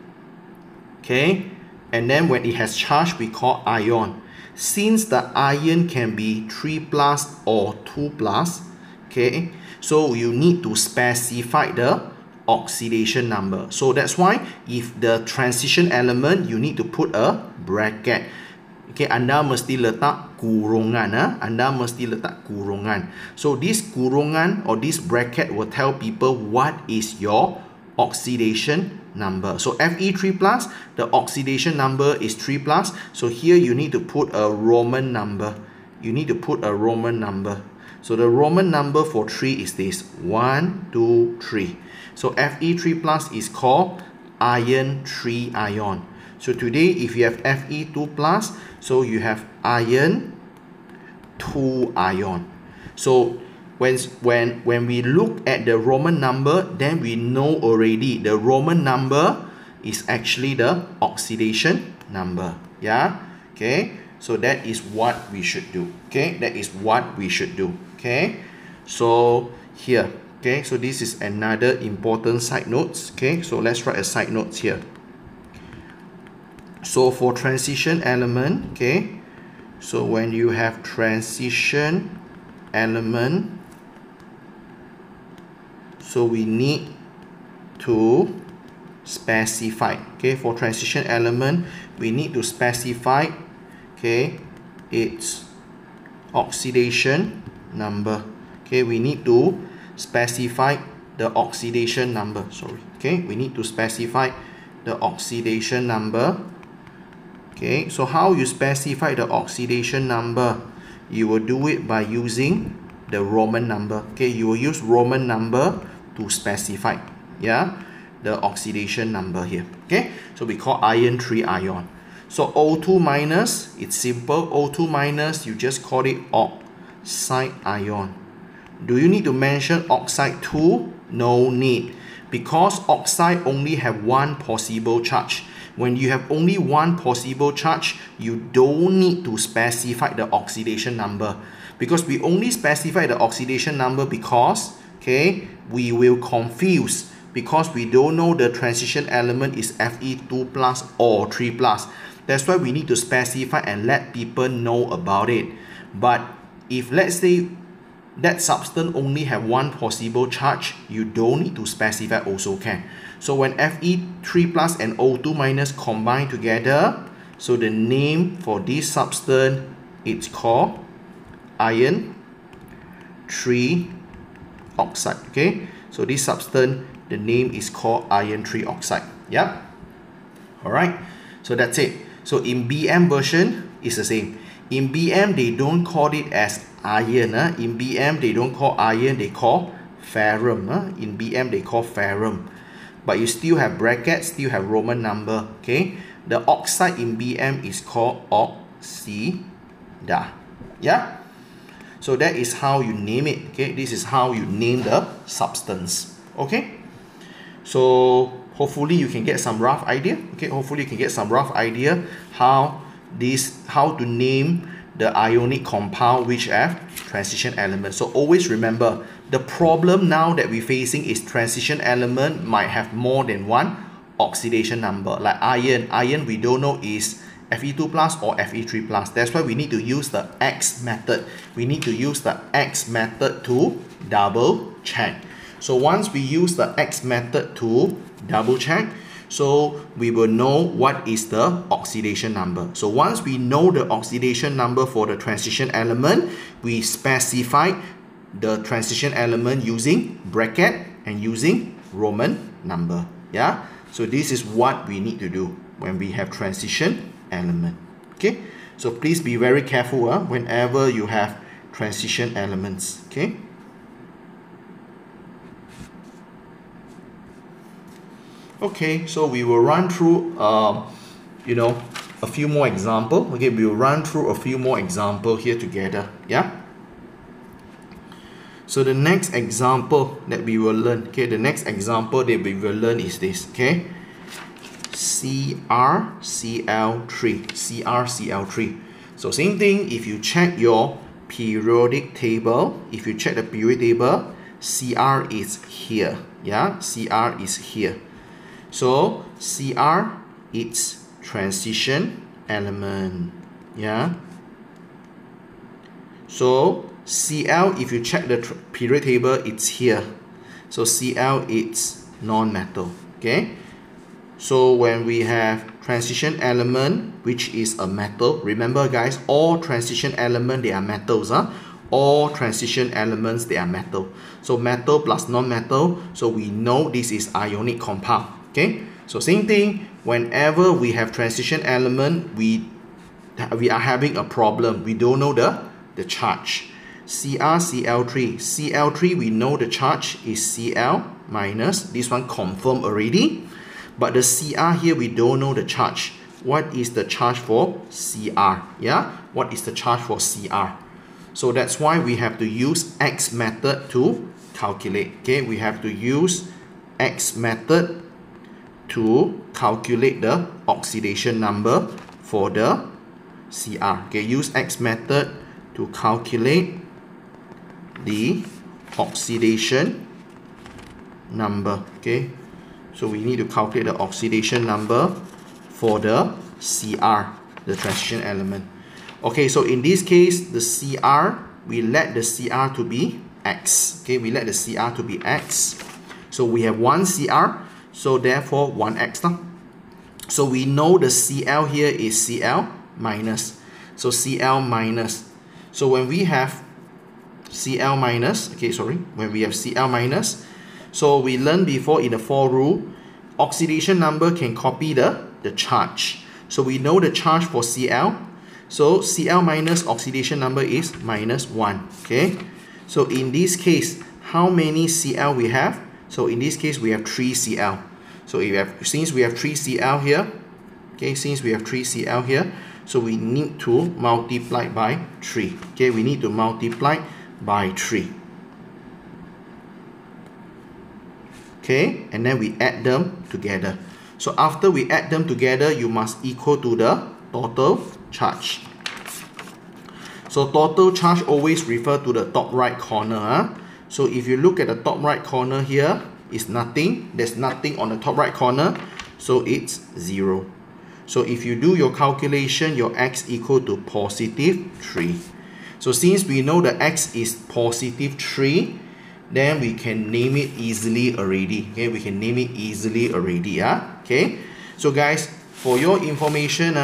Okay, and then when it has charge, we call ion. Since the ion can be 3 plus or 2 plus, okay, so you need to specify the oxidation number. So that's why if the transition element, you need to put a bracket. Okay, anda mesti letak kurungan. Anda mesti letak kurungan. So this kurungan or this bracket will tell people what is your oxidation number. So Fe3 plus, the oxidation number is 3 plus. So here you need to put a Roman number. You need to put a Roman number. So the Roman number for 3 is this: 1, 2, 3. So Fe3 plus is called iron 3 ion. So today, if you have Fe2 plus, so you have iron 2 ion. So when we look at the Roman number, then we know already the Roman number is actually the oxidation number. Yeah. Okay. So that is what we should do. Okay. That is what we should do. Okay. So here. Okay. So this is another important side notes. Okay. So let's write a side notes here. So for transition element, okay, so when you have transition element, so we need to specify, okay, for transition element, we need to specify, okay, its oxidation number. Okay, we need to specify the oxidation number, sorry, okay, we need to specify the oxidation number. Okay, so how you specify the oxidation number? You will do it by using the Roman number. Okay, you will use Roman number to specify, yeah, the oxidation number here. Okay, so we call iron 3 ion. So O2 minus, it's simple. O2 minus, you just call it oxide ion. Do you need to mention oxide 2? No need, because oxide only have one possible charge. When you have only one possible charge, you don't need to specify the oxidation number, because we only specify the oxidation number because, okay, we will confuse, because we don't know the transition element is Fe2 plus or 3 plus. That's why we need to specify and let people know about it. But if let's say that substance only have one possible charge, you don't need to specify also can. So when Fe3 plus and O2 minus combine together, so the name for this substance, it's called iron 3 oxide. Okay, so this substance, the name is called iron 3 oxide. Yeah. Alright, so that's it. So in BM version, it's the same. In BM, they don't call it as iron. In BM, they don't call iron, they call ferrum. In BM they call ferrum. But you still have brackets, still have Roman number. Okay, the oxide in BM is called oxida. Yeah, so that is how you name it. Okay, this is how you name the substance. Okay, so hopefully you can get some rough idea. Okay, hopefully you can get some rough idea how to name the ionic compound which have transition element. So always remember, the problem now that we're facing is transition element might have more than one oxidation number. Like iron we don't know is Fe2 plus or Fe3 plus. That's why we need to use the X method. We need to use the X method to double check. So once we use the X method to double check, so we will know what is the oxidation number. So once we know the oxidation number for the transition element, we specify the transition element using bracket and using Roman number. Yeah, so this is what we need to do when we have transition element. Okay, so please be very careful whenever you have transition elements. Okay. Okay, so we will run through, a few more examples. Okay, we will run through a few more examples here together. Yeah. So the next example that we will learn, okay, the next example that we will learn is this. Okay, CrCl3. So same thing. If you check your periodic table, Cr is here. Yeah, Cr is here. So Cr, it's transition element. Yeah. So Cl, if you check the periodic table, it's here. So Cl, it's non-metal. Okay. So when we have transition element, which is a metal, remember guys, all transition element, they are metals. All transition elements, they are metal. So metal plus non-metal, so we know this is ionic compound. Okay, so same thing, whenever we have transition element, we are having a problem. We don't know the charge. CrCl3. Cl3, we know the charge is Cl minus. This one confirmed already. But the Cr here, we don't know the charge. What is the charge for Cr? Yeah, what is the charge for Cr? So that's why we have to use X method to calculate. Okay, we have to use X method to calculate the oxidation number for the Cr. Okay, use X method to calculate the oxidation number. Okay, so we need to calculate the oxidation number for the Cr, the transition element. Okay, so in this case, the Cr, we let the Cr to be X. Okay, we let the Cr to be X. So we have one Cr, so therefore 1x. So we know the Cl here is Cl minus. So Cl minus. So when we have Cl minus, when we have Cl minus, so we learned before in the for rule, oxidation number can copy the charge. So we know the charge for Cl. So Cl minus oxidation number is minus 1. Okay. So in this case, how many Cl we have? So in this case, we have 3 Cl. So since we have 3 Cl here, okay, so we need to multiply by 3. Okay, we need to multiply by 3. Okay, and then we add them together. So after we add them together, you must equal to the total charge. So total charge always refer to the top right corner. So if you look at the top right corner here, it's nothing. There's nothing on the top right corner. So it's 0. So if you do your calculation, your x equal to positive 3. So since we know the x is positive 3, then we can name it easily already. Okay, we can name it easily already. Okay. So guys, for your information,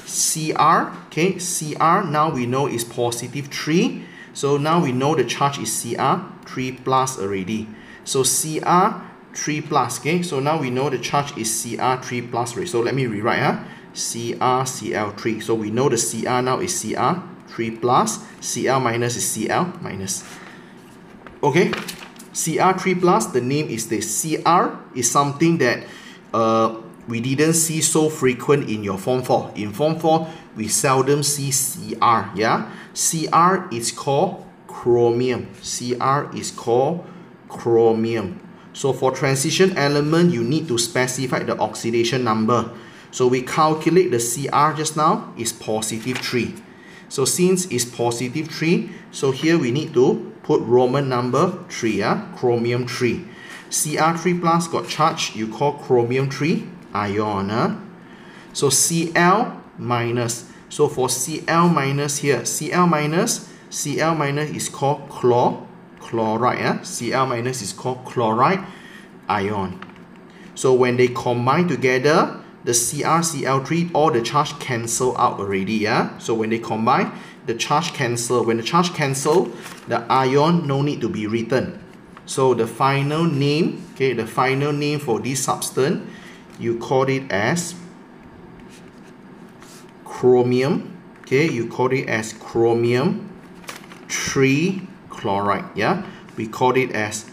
Cr, okay, Cr now we know is positive 3. So now we know the charge is Cr 3 plus already. So Cr 3 plus, okay, so now we know the charge is Cr 3 plus already. So let me rewrite, CrCl3. So we know the Cr now is Cr 3 plus, Cl minus is Cl minus. Okay, Cr3 plus, the name is the Cr, is something that we didn't see so frequent in your Form 4. In Form 4, we seldom see Cr, yeah? Cr is called chromium. Cr is called chromium. So for transition element, you need to specify the oxidation number. So we calculate the Cr just now is positive 3. So since it's positive 3, so here we need to put Roman number 3, chromium 3. Cr3 plus got charged, you call chromium 3 ion. So Cl minus. So for Cl minus here, Cl minus is called chloride. Cl minus is called chloride ion. So when they combine together, the Cl3, all the charge cancel out already. So when they combine, the charge cancel. When the charge cancel, the ion no need to be written. So the final name, okay, the final name for this substance, you call it as chromium. Okay, you call it as chromium 3 chloride. We call it as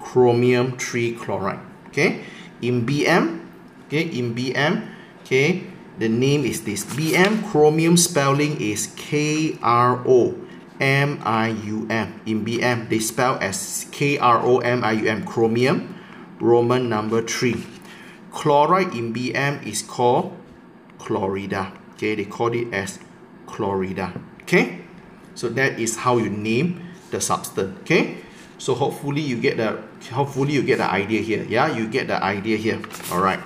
chromium 3 chloride. Okay, in BM, the name is this. BM chromium spelling is KROMIUM. In BM, they spell as KROMIUM, chromium, Roman number 3. Chloride in BM is called chlorida. Okay, they call it as chlorida. Okay, so that is how you name the substance. Okay, so hopefully you get the idea here. You get the idea here. All right.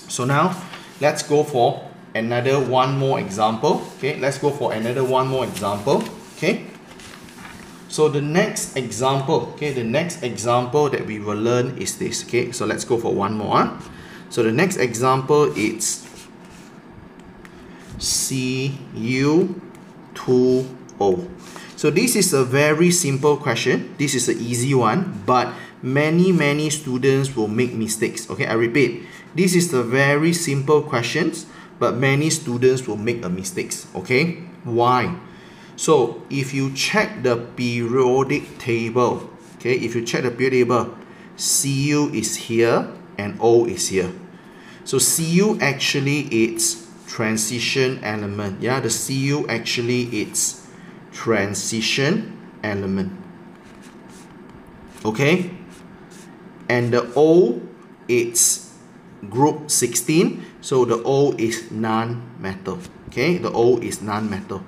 So now let's go for another one more example. Okay, let's go for another one more example. Okay, so the next example, that we will learn is this. Okay, so let's go for one more. So the next example is Cu2O. So this is a very simple question. This is an easy one, but many students will make mistakes. Okay, I repeat, this is a very simple questions, but many students will make a mistakes. Okay, why? So if you check the periodic table, okay, if you check the periodic table, Cu is here and O is here. So Cu actually it's transition element. The Cu actually it's transition element. Okay, and the O it's group 16, so the O is non-metal. Okay, the O is non-metal.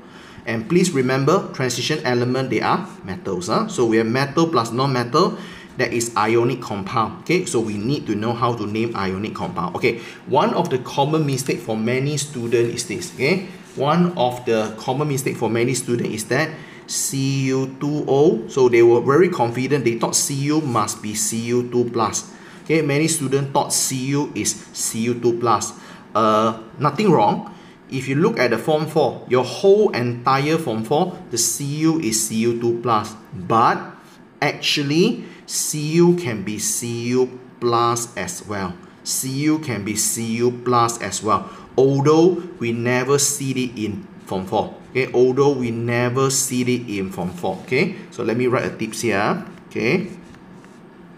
And please remember, transition element, they are metals. So we have metal plus non-metal, that is ionic compound. Okay, so we need to know how to name ionic compound. Okay, one of the common mistake for many students is this. Okay, one of the common mistake for many students is that Cu2O, so they were very confident, they thought Cu must be Cu2 plus. Okay, many students thought Cu is Cu2 plus. Nothing wrong. If you look at the Form 4, your whole entire Form 4, the Cu is Cu2 plus. But actually, Cu can be Cu plus as well. Cu can be Cu plus as well. Although we never see it in Form 4. Okay, although we never see it in Form 4. Okay, so let me write a tips here. Okay,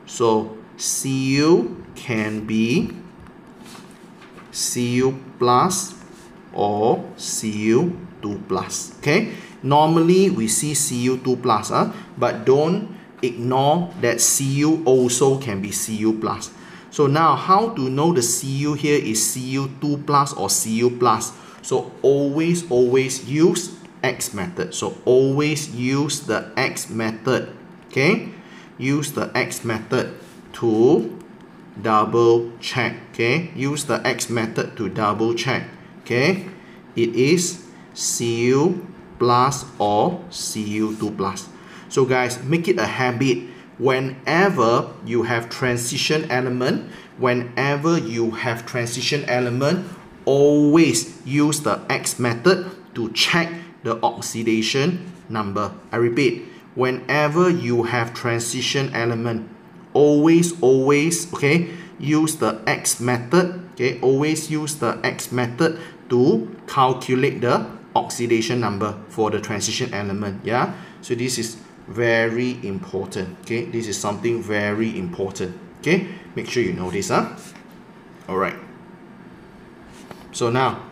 so Cu can be Cu plus or Cu2 plus. Okay, normally we see Cu2 plus, but don't ignore that Cu also can be Cu plus. So now how to know the Cu here is Cu2 plus or Cu plus? So always use X method. So always use the X method. Okay, use the X method to double check. Okay, use the X method to double check. Okay, it is Cu plus or Cu2 plus. So guys, make it a habit. Whenever you have transition element, always use the X method to check the oxidation number. I repeat, whenever you have transition element, always okay, use the X method. Okay, always use the X method to calculate the oxidation number for the transition element. So this is very important. Okay, this is something very important. Okay, make sure you know this. Alright. So now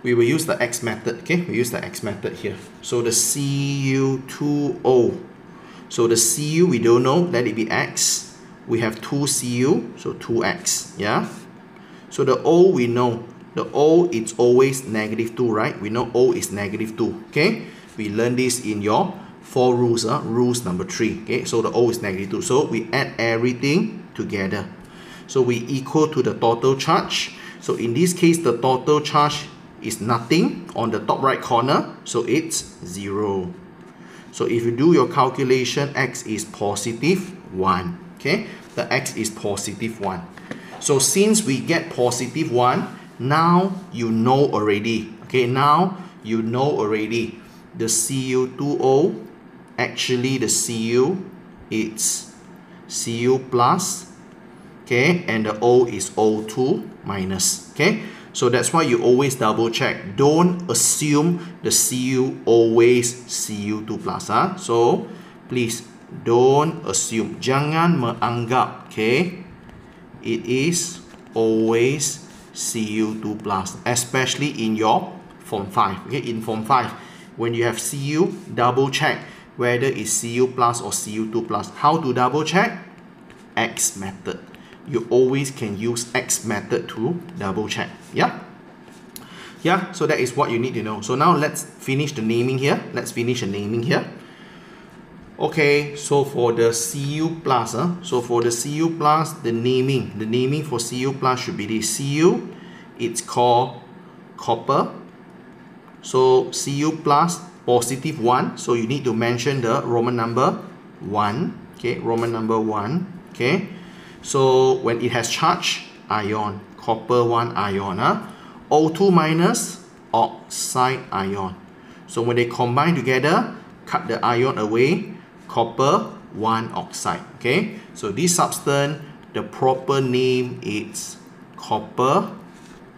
we will use the X method. Okay, we use the X method here. So the Cu2O. So the Cu we don't know, let it be X. We have 2 Cu, so 2X. Yeah. So the O we know. The O it's always -2, right? We know O is -2. Okay. We learned this in your 4 rules. Rules number 3. Okay. So the O is -2. So we add everything together. So we equal to the total charge. So in this case, the total charge is nothing on the top right corner. So it's 0. So if you do your calculation, X is +1. Okay, the X is +1. So since we get +1, now you know already. Okay, now you know already. The Cu2O, actually the Cu, it's Cu plus. Okay, and the O is O2 minus. Okay, so that's why you always double check. Don't assume the Cu always Cu2 plus. So please don't assume. Jangan menganggap. Okay, it is always Cu2 plus, especially in your Form 5. Okay, in Form 5, when you have Cu, double check whether it's Cu plus or Cu2 plus. How to double check? X method. You always can use X method to double check. Yeah? Yeah, so that is what you need to know. So now let's finish the naming here. Let's finish the naming here. Okay, so for the Cu plus, so for the Cu plus, the naming for Cu plus should be this. Cu, it's called copper. So Cu plus +1. So you need to mention the Roman number 1. Okay, Roman number 1. Okay. So when it has charge, ion, copper 1 ion. O2 minus, oxide ion. So when they combine together, cut the ion away, copper 1 oxide. Okay, so this substance, the proper name is copper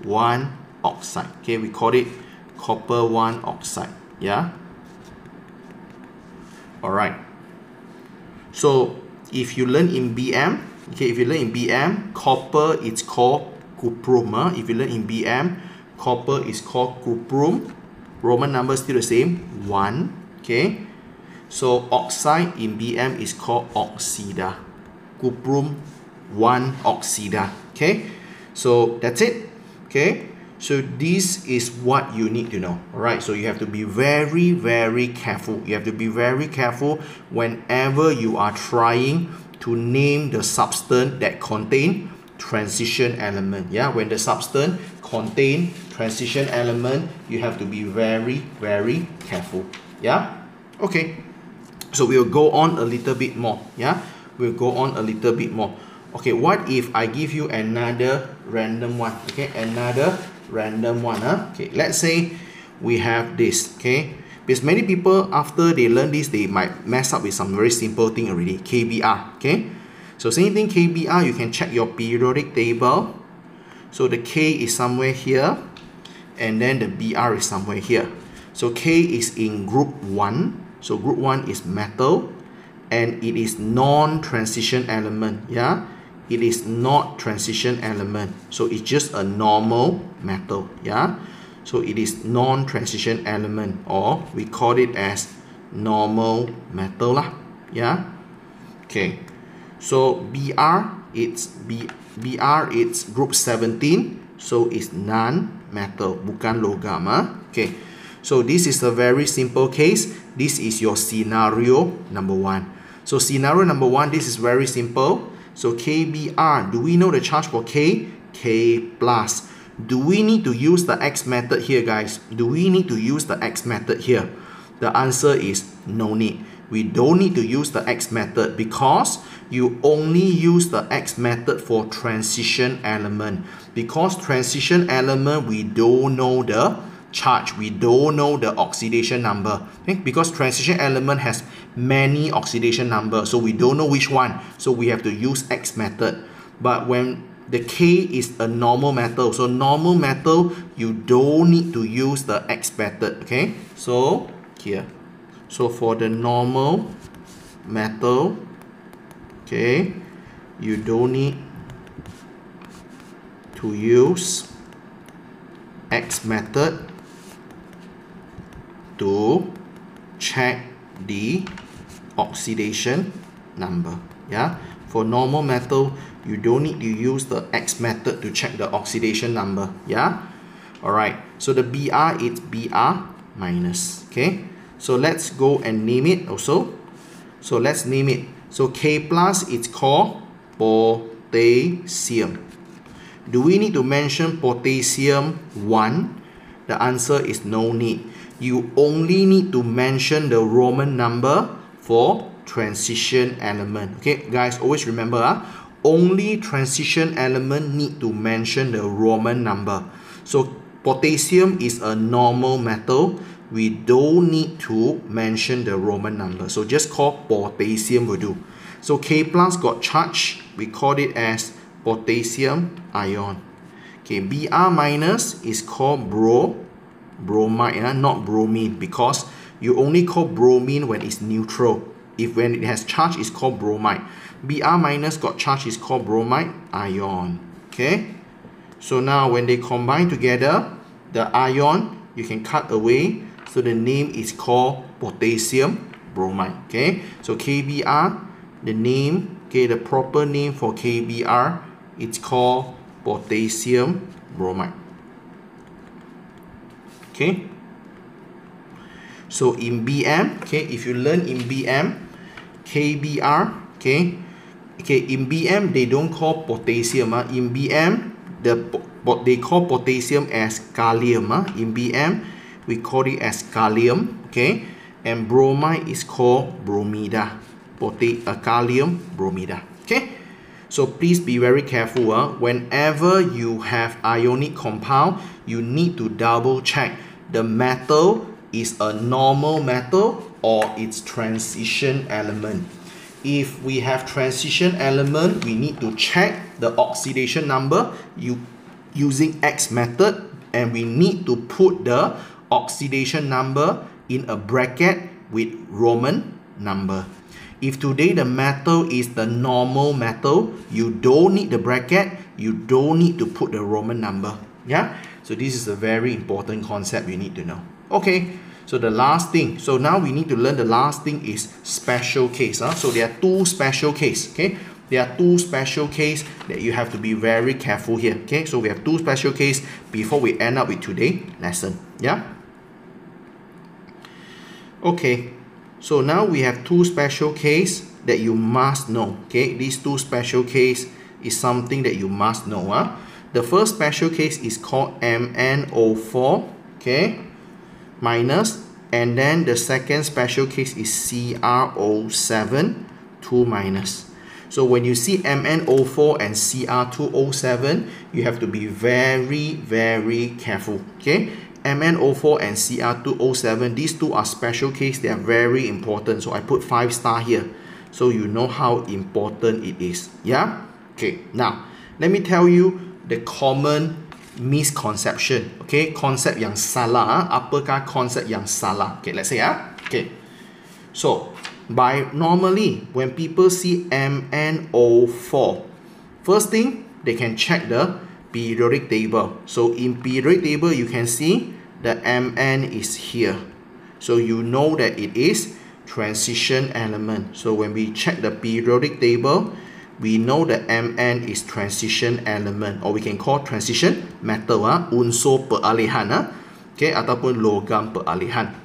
1 oxide. Okay, we call it copper 1 oxide. Yeah. Alright. So if you learn in BM, okay, if you learn in BM, copper it's called cuprum. If you learn in BM, copper is called cuprum. Roman number still the same, 1. Okay. So oxide in BM is called oxida. Cuprum 1 oxida. Okay. So that's it. Okay. So this is what you need to know. Alright. So you have to be very, very careful. You have to be very careful whenever you are trying to name the substance that contain transition element. Yeah, when the substance contain transition element, you have to be very, very careful. Yeah. Okay. So we'll go on a little bit more. Yeah, we'll go on a little bit more. Okay, what if I give you another random one? Okay, another random one. Okay, let's say we have this. Okay, because many people after they learn this, they might mess up with some very simple thing already. KBr. Okay, so same thing, KBr, you can check your periodic table. So the K is somewhere here, and then the Br is somewhere here. So K is in group 1. So group 1 is metal, and it is non-transition element. Yeah, it is not transition element. So it's just a normal metal. Yeah, so it is non-transition element, or we call it as normal metal lah. Yeah. Okay. So Br it's group 17. So it's non-metal, bukan logam. Okay. So this is a very simple case. This is your scenario number 1. So scenario number 1, this is very simple. So KBr, do we know the charge for K? K plus. Do we need to use the X method here, guys? Do we need to use the X method here? The answer is no need. We don't need to use the X method because you only use the X method for transition element. Because transition element, we don't know the charge, we don't know the oxidation number. Okay? Because transition element has many oxidation numbers, so we don't know which one. So we have to use X method. But when the K is a normal metal, so normal metal, you don't need to use the X method. Okay, so here, so for the normal metal, okay, you don't need to use X method to check the oxidation number. Yeah, for normal metal, you don't need to use the X method to check the oxidation number. Yeah, alright, so the Br is Br minus. Okay, so let's go and name it also. So let's name it. So K plus is called potassium. Do we need to mention potassium 1? The answer is no need. You only need to mention the Roman number for transition element. Okay, guys, always remember, only transition element need to mention the Roman number. So potassium is a normal metal. We don't need to mention the Roman number. So just call potassium will do. So K plus got charge. We call it as potassium ion. Okay, Br minus is called bromide, not bromine, because you only call bromine when it's neutral. If when it has charge, it's called bromide. Br minus got charge is called bromide ion. Okay, so now when they combine together, the ion you can cut away, so the name is called potassium bromide. Okay, so KBr, the name, okay, the proper name for KBr, it's called potassium bromide. Okay, so in BM, okay, if you learn in BM, KBr, okay, in BM they don't call potassium. In BM, they call potassium as gallium. In BM, we call it as gallium, okay, and bromide is called bromida, gallium bromida. Okay, so please be very careful. Whenever you have ionic compound, you need to double check the metal is a normal metal or its transition element. If we have transition element, we need to check the oxidation number using X method, and we need to put the oxidation number in a bracket with Roman number. If today the metal is the normal metal, you don't need the bracket, you don't need to put the Roman number. Yeah, so this is a very important concept you need to know. Okay, so the last thing, so now we need to learn the last thing is special case. So there are two special case. Okay, there are two special case that you have to be very careful here. Okay, so we have two special case before we end up with today's lesson. Yeah, okay, so now we have two special case that you must know. Okay, these two special case is something that you must know. The first special case is called MnO4, okay, minus, and then the second special case is CrO7, 2 minus. So when you see MnO4 and Cr2O7, you have to be very, very careful. Okay, MnO4 and Cr2O7, these two are special case. They are very important. So I put 5 star here, so you know how important it is. Yeah. Okay. Now let me tell you the common misconception. Okay, concept yang salah. Apakah concept yang salah? Okay, let's say okay. So normally when people see MnO4, first thing they can check the periodic table. So in periodic table you can see the Mn is here. So you know that it is transition element. So when we check the periodic table, we know that Mn is transition element, or we can call transition metal, unsur peralihan, okay, ataupun logam peralihan.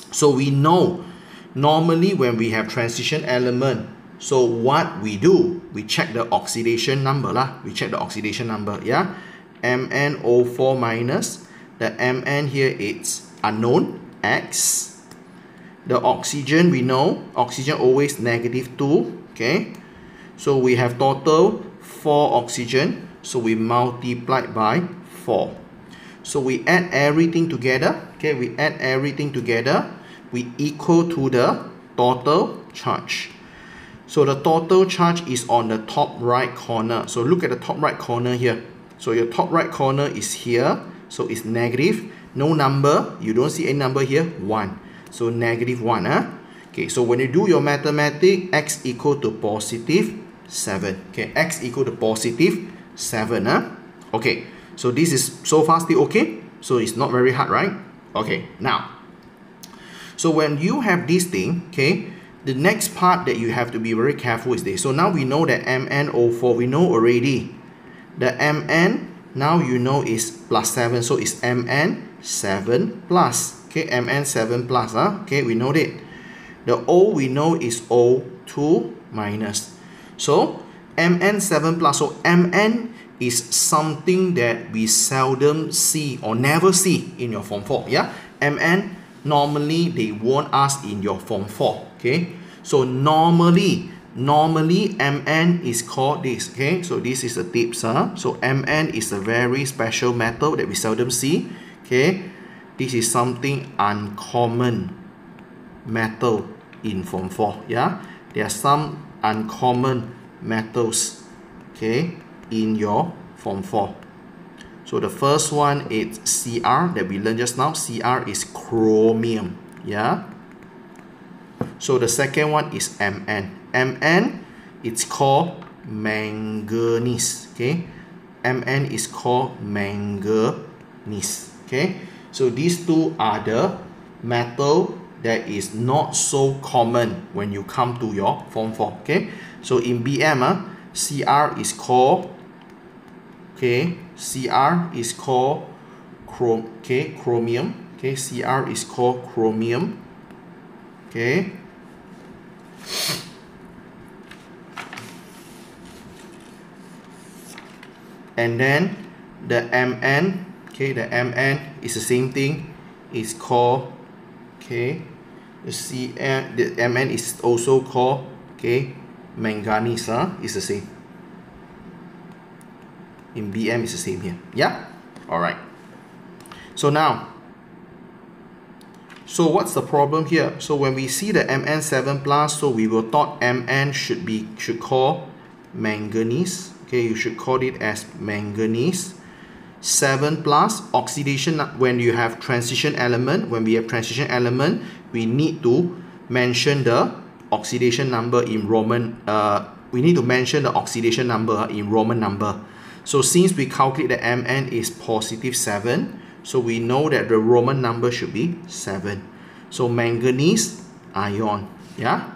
So we know normally when we have transition element, so what we do, we check the oxidation number lah. We check the oxidation number. Yeah, MnO4 minus, the Mn here is unknown, X. The oxygen we know, oxygen always -2. Okay, so we have total 4 oxygen, so we multiply by 4. So we add everything together. Okay, we add everything together, we equal to the total charge. So the total charge is on the top right corner. So look at the top right corner here. So your top right corner is here, so it's negative. No number, you don't see any number here, 1. So -1. Okay, Okay, so when you do your mathematics, x equal to positive 7. Okay, x equal to positive 7. Okay, so this is so far still okay. So it's not very hard, right? Okay, now, so when you have this thing, okay, the next part that you have to be very careful is this. So now we know that MnO4, we know already. The Mn, now you know is plus 7. So it's Mn7 plus. Okay, Mn7 plus. Okay, we know that. The O we know is O2 minus. So Mn7 plus. So Mn is something that we seldom see or never see in your Form 4. Yeah, Mn normally they won't ask in your Form 4. Okay, so normally Mn is called this. Okay, so this is the tips. So Mn is a very special metal that we seldom see. Okay, this is something uncommon metal in Form 4. Yeah, there are some uncommon metals, okay, in your Form 4. So the first one is Cr that we learned just now. Cr is chromium. Yeah. So the second one is Mn. Mn, it's called manganese. Okay, Mn is called manganese. Okay, so these two are the metal that is not so common when you come to your Form 4. Okay, so in BM, Cr is called, okay, Cr is called chromium. Okay, Cr is called chromium. Okay, and then the Mn, okay, the Mn is the same thing. It's called, okay, the Mn is also called, okay, manganese. It's the same. In BM it's the same here. Yeah. All right. So now, so what's the problem here? So when we see the Mn7 plus, so we will thought Mn should call manganese. Okay, you should call it as manganese. 7 plus oxidation. When you have transition element, when we have transition element, we need to mention the oxidation number in Roman. We need to mention the oxidation number in Roman number. So since we calculate that Mn is positive 7, so we know that the Roman number should be 7. So manganese ion. Yeah.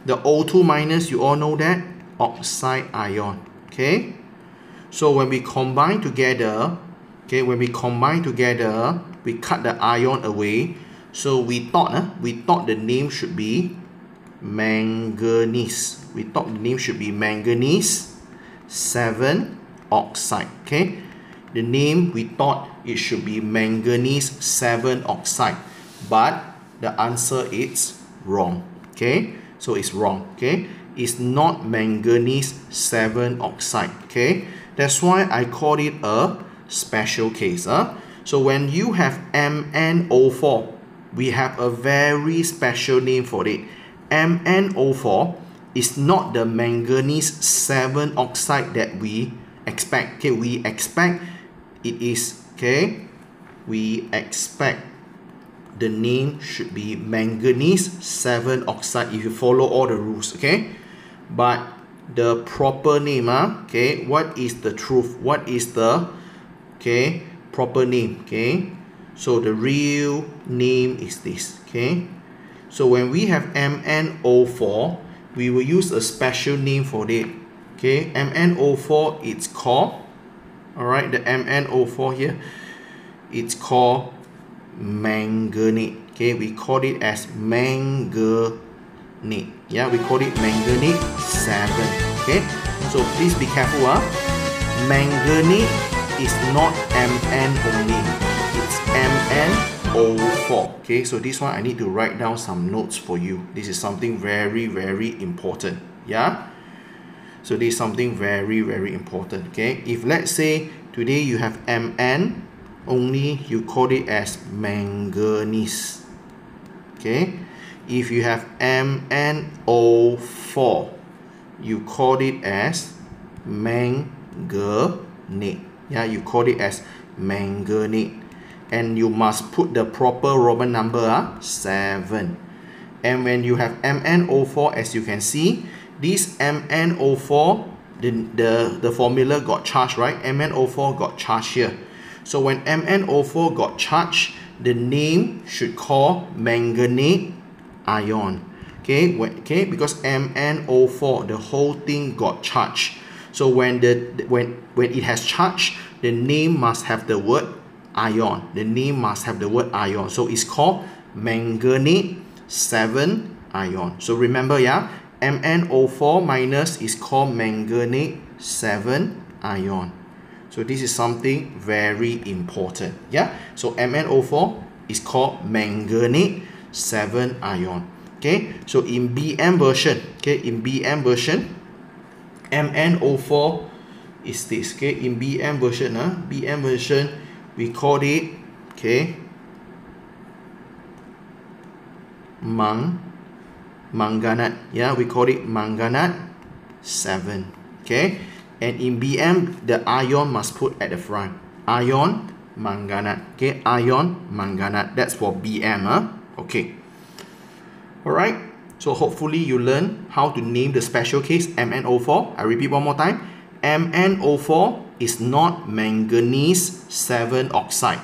The O2 minus, you all know that, oxide ion. Okay. So when we combine together, okay, we cut the ion away. So we thought the name should be manganese. We thought the name should be manganese 7 oxide. Okay, the name we thought it should be manganese 7 oxide, but the answer is wrong. Okay, so it's wrong. Okay, it's not manganese 7 oxide. Okay, that's why I call it a special case. So when you have MnO4, we have a very special name for it. MnO4 is not the manganese 7 oxide that we expect. Okay, we expect it is, okay, we expect the name should be manganese 7 oxide if you follow all the rules. Okay, but the proper name, okay, what is the truth? What is the, okay, proper name? Okay, so the real name is this. Okay, so when we have MnO4, we will use a special name for it. Okay, MnO4, it's called, all right, the MnO4 here, it's called manganate. Okay, we call it as manganate. Yeah, we call it manganate 7. Okay, so please be careful. Manganate is not Mn only, it's MnO4. Okay, so this one I need to write down some notes for you. This is something very, very important. Yeah, so this is something very, very important. Okay, if let's say today you have Mn only, you call it as manganese. Okay, if you have MnO4, you call it as manganate. Yeah, you call it as manganate, and you must put the proper Roman number 7. And when you have MnO4, as you can see, this MnO4, the formula got charged, right? MnO4 got charged here. So when MnO4 got charged, the name should call manganate ion. Okay, because MnO4, the whole thing got charged. So when it has charged, the name must have the word ion. The name must have the word ion. So it's called manganate 7 ion. So remember, yeah, MnO4 minus is called manganate 7 ion. So this is something very important. Yeah. So MnO4 is called manganate 7 ion. Okay. So in BM version, MnO4 is this. Okay. In BM version, we call it, okay, manganate. Yeah, we call it manganate 7. Okay. And in BM, the ion must put at the front. Ion manganate. Okay, ion manganate. That's for BM. Okay. Alright. So hopefully you learn how to name the special case MnO4. I repeat one more time. MnO4 is not manganese 7 oxide.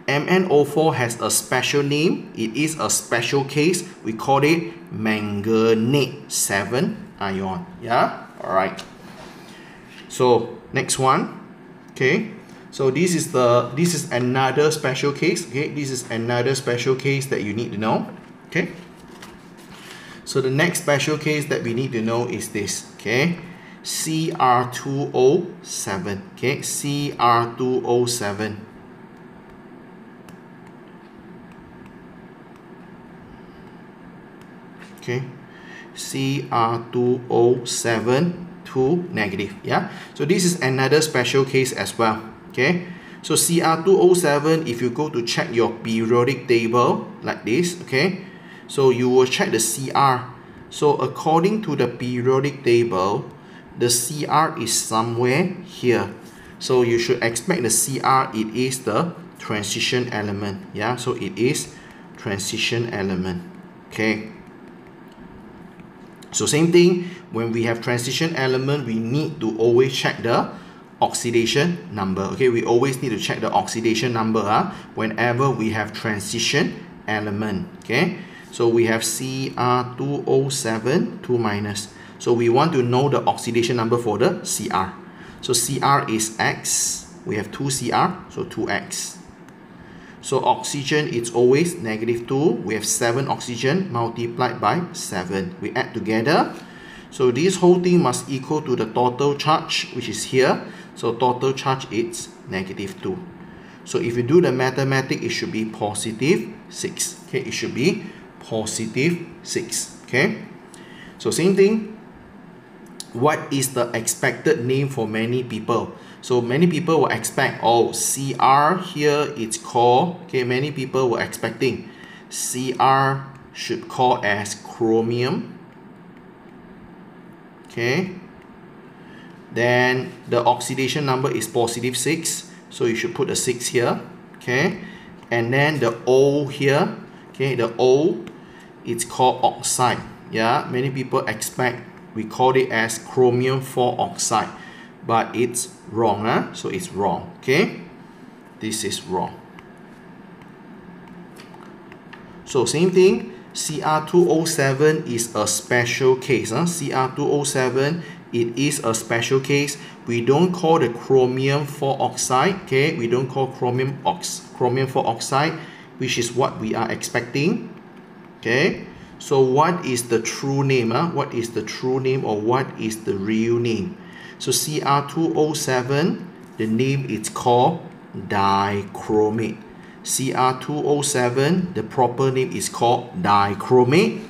MnO4 has a special name. It is a special case. We call it manganate 7 ion. Yeah. Alright. So next one. Okay. So this is another special case. Okay. This is another special case that you need to know. Okay. So the next special case that we need to know is this. Okay. Cr2O7. Okay. Cr2O7. Okay. Cr2O7 to negative. Yeah. So this is another special case as well. Okay. So Cr2O7, if you go to check your periodic table like this, okay, so you will check the Cr. So according to the periodic table, the Cr is somewhere here. So you should expect the Cr, it is the transition element. Yeah, so it is transition element. Okay. So same thing, when we have transition element, we need to always check the oxidation number. Okay, we always need to check the oxidation number whenever we have transition element. Okay. So we have Cr2O7, 2 minus. So we want to know the oxidation number for the Cr. So Cr is X. We have 2 Cr, so 2X. So oxygen is always negative 2. We have 7 oxygen multiplied by 7. We add together. So this whole thing must equal to the total charge, which is here. So total charge is negative 2. So if you do the mathematics, it should be positive 6. Okay, it should be positive 6. Okay. So same thing. What is the expected name for many people? So many people will expect, oh, Cr here it's called, okay, many people were expecting Cr should call as chromium. Okay. Then the oxidation number is positive 6. So you should put a 6 here. Okay. And then the O here, okay, the O, it's called oxide. Yeah, many people expect we call it as chromium 4 oxide, but it's wrong. So it's wrong. Okay, this is wrong. So same thing, Cr2O7 is a special case. Cr2O7, it is a special case. We don't call the chromium 4 oxide. Okay, we don't call chromium 4 oxide, which is what we are expecting. Okay, so what is the true name? What is the true name, or what is the real name? So Cr2O7, the name is called dichromate. Cr2O7, the proper name is called dichromate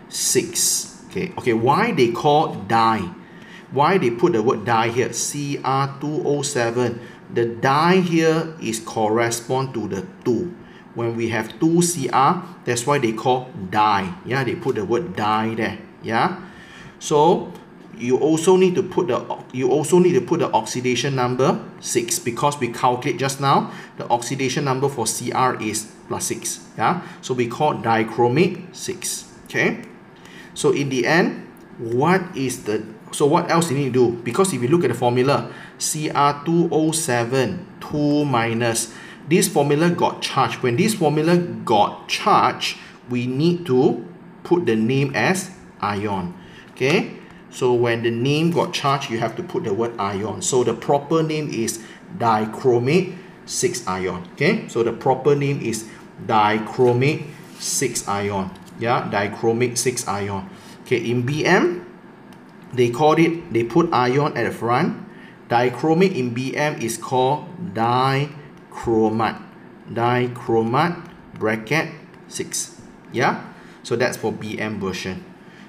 6. Okay, why they call di? Why they put the word di here? Cr2O7, the di here is correspond to the 2. When we have 2 Cr, that's why they call di. Yeah, they put the word di there. Yeah. So you also need to put the oxidation number 6, because we calculate just now the oxidation number for Cr is +6. Yeah. So we call dichromate 6. Okay, so in the end, what else you need to do? Because if you look at the formula, Cr2O7 2 minus, this formula got charged. When this formula got charged, we need to put the name as ion. Okay, so when the name got charged, you have to put the word ion. So the proper name is dichromate 6 ion. Okay, so the proper name is dichromate 6 ion. Yeah, dichromate 6 ion. Okay, in BM, they put ion at the front. Dichromate in BM is called dichromat. Dichromat bracket 6. Yeah, so that's for BM version.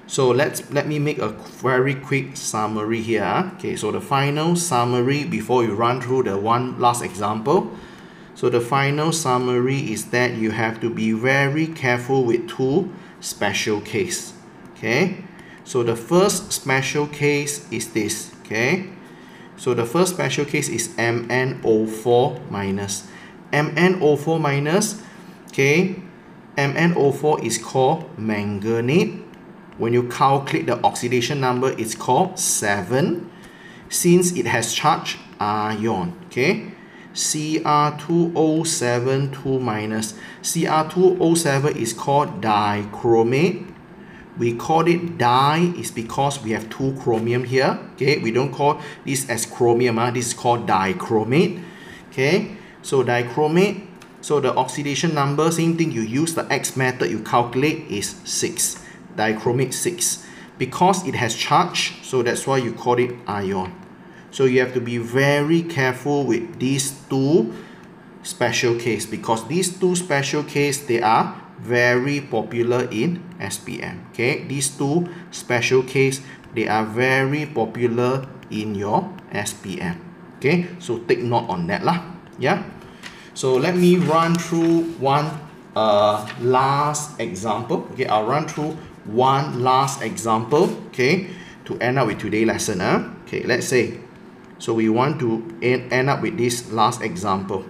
So let me make a very quick summary here. Okay, so the final summary before you run through the one last example. So the final summary is that you have to be very careful with two special case. Okay, so the first special case is this. Okay, so the first special case is MnO4 minus. MnO4 minus, okay, MnO4 is called manganate. When you calculate the oxidation number, it's called 7. Since it has charge, ion. Okay, Cr2O7 2 minus. Cr2O7 is called dichromate. We call it di is because we have 2 chromium here. Okay, we don't call this as chromium. This is called dichromate. Okay, so dichromate. So the oxidation number, same thing, you use the X method, you calculate, is 6. Dichromate 6. Because it has charge, so that's why you call it ion. So you have to be very careful with these two special case, because these two special case, they are very popular in SPM. Okay, these two special case, they are very popular in your SPM. Okay, so take note on that lah. Yeah, so let me run through one last example. Okay, I'll run through one last example, okay, to end up with today's lesson. Okay, let's say, so we want to end up with this last example.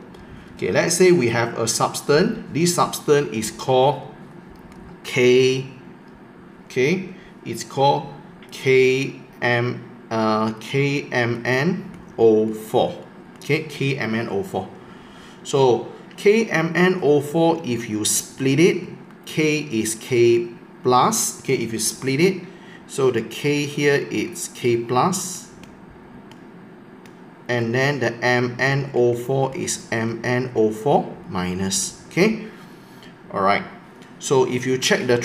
Okay, let's say we have a substance. This substance is called KMnO4. Okay, KMnO4. So KMnO4, if you split it, K is K plus. Okay, if you split it, so the K here is K plus, and then the MnO4 is MnO4 minus. Okay, all right. So if you check the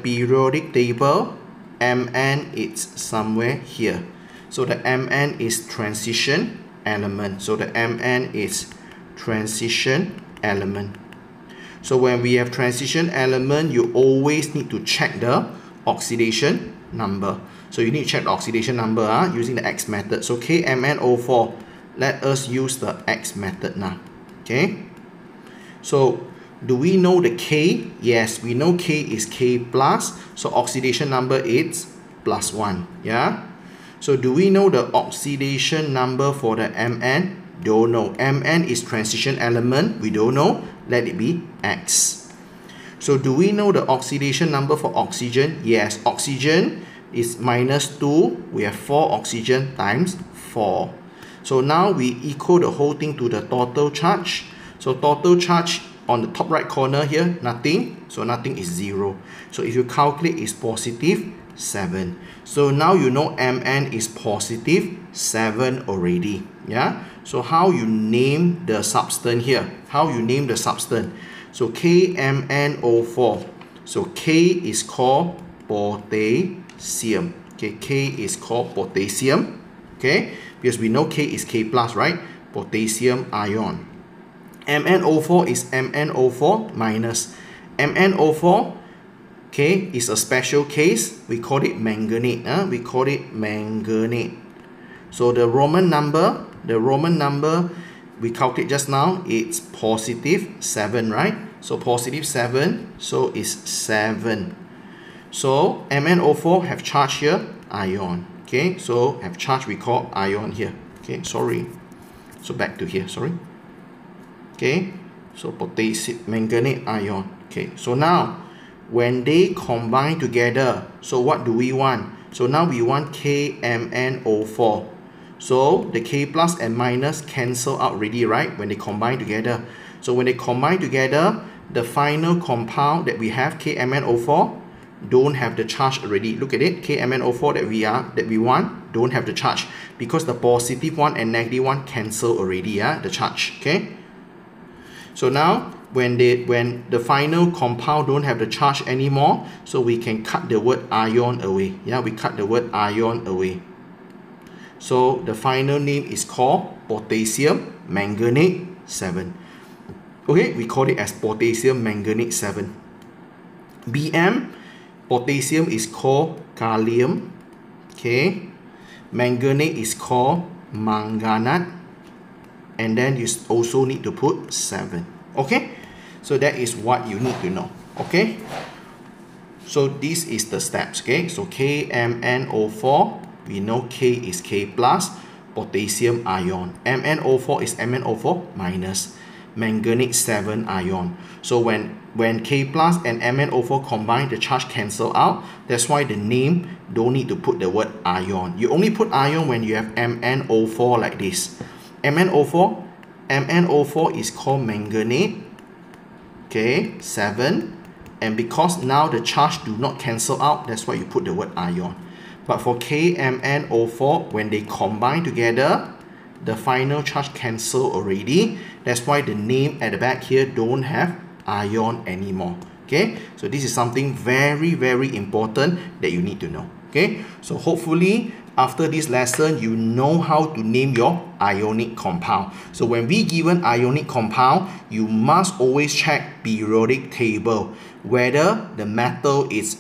periodic table, Mn is somewhere here. So the Mn is transition element. So the Mn is transition element. So when we have transition element, you always need to check the oxidation number. So you need to check the oxidation number using the X method. So KMnO4, let us use the X method now. Okay, so do we know the K? Yes, we know K is K plus. So oxidation number is +1. Yeah. So do we know the oxidation number for the Mn? Don't know. Mn is transition element. We don't know. Let it be X. So do we know the oxidation number for oxygen? Yes, oxygen is -2. We have 4 oxygen times 4. So now we equal the whole thing to the total charge. So total charge on the top right corner here, nothing. So nothing is 0. So if you calculate, it's +7. So now you know Mn is +7 already. Yeah. So how you name the substance here? How you name the substance? So KMnO4. So K is called potassium. Okay, K is called potassium. Okay, because we know K is K plus, right? Potassium ion. MnO4 is MnO4 minus. MnO4, okay, is a special case. We call it manganate. We call it manganate. So the Roman number we calculate just now, it's +7, right? So +7, so it's 7. So MnO4 have charge here, ion. Okay, so have charge, we call ion here. Okay, sorry. So back to here, sorry. Okay, so potassium manganate ion. Okay, so now when they combine together, so what do we want? So now we want KMnO4. So the K plus and minus cancel out already, right? When they combine together. So when they combine together, the final compound that we have, KMnO4, don't have the charge already. Look at it, KMnO4 that we want, don't have the charge, because the positive one and negative one cancel already, the charge. Okay. So now when the final compound don't have the charge anymore, so we can cut the word ion away. We cut the word ion away. So the final name is called potassium manganate 7. Okay, we call it as potassium manganate 7. Bm, potassium is called gallium. Okay, manganate is called manganate. And then you also need to put 7. Okay, so that is what you need to know. Okay, so this is the steps. Okay, so KMnO4, we know K is K plus, potassium ion. MnO4 is MnO4 minus, manganate 7 ion. So when K plus and MnO4 combine, the charge cancel out. That's why the name don't need to put the word ion. You only put ion when you have MnO4 like this. MnO4 is called manganate, okay, 7, and because now the charge do not cancel out, that's why you put the word ion. But for KMnO4, when they combine together, the final charge cancel already. That's why the name at the back here don't have ion anymore. Okay, so this is something very, very important that you need to know. Okay, so hopefully after this lesson, you know how to name your ionic compound. So when we given ionic compound, you must always check periodic table whether the metal is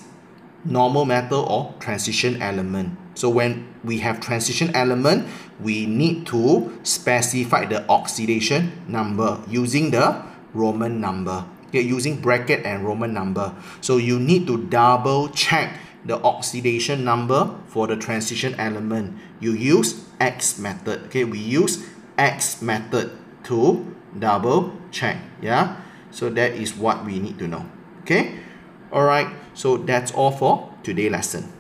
normal metal or transition element. So when we have transition element, we need to specify the oxidation number using the Roman number. Okay, using bracket and Roman number. So you need to double check the oxidation number for the transition element. You use X method. Okay, we use X method to double check. So that is what we need to know. Okay, alright, so that's all for today's lesson.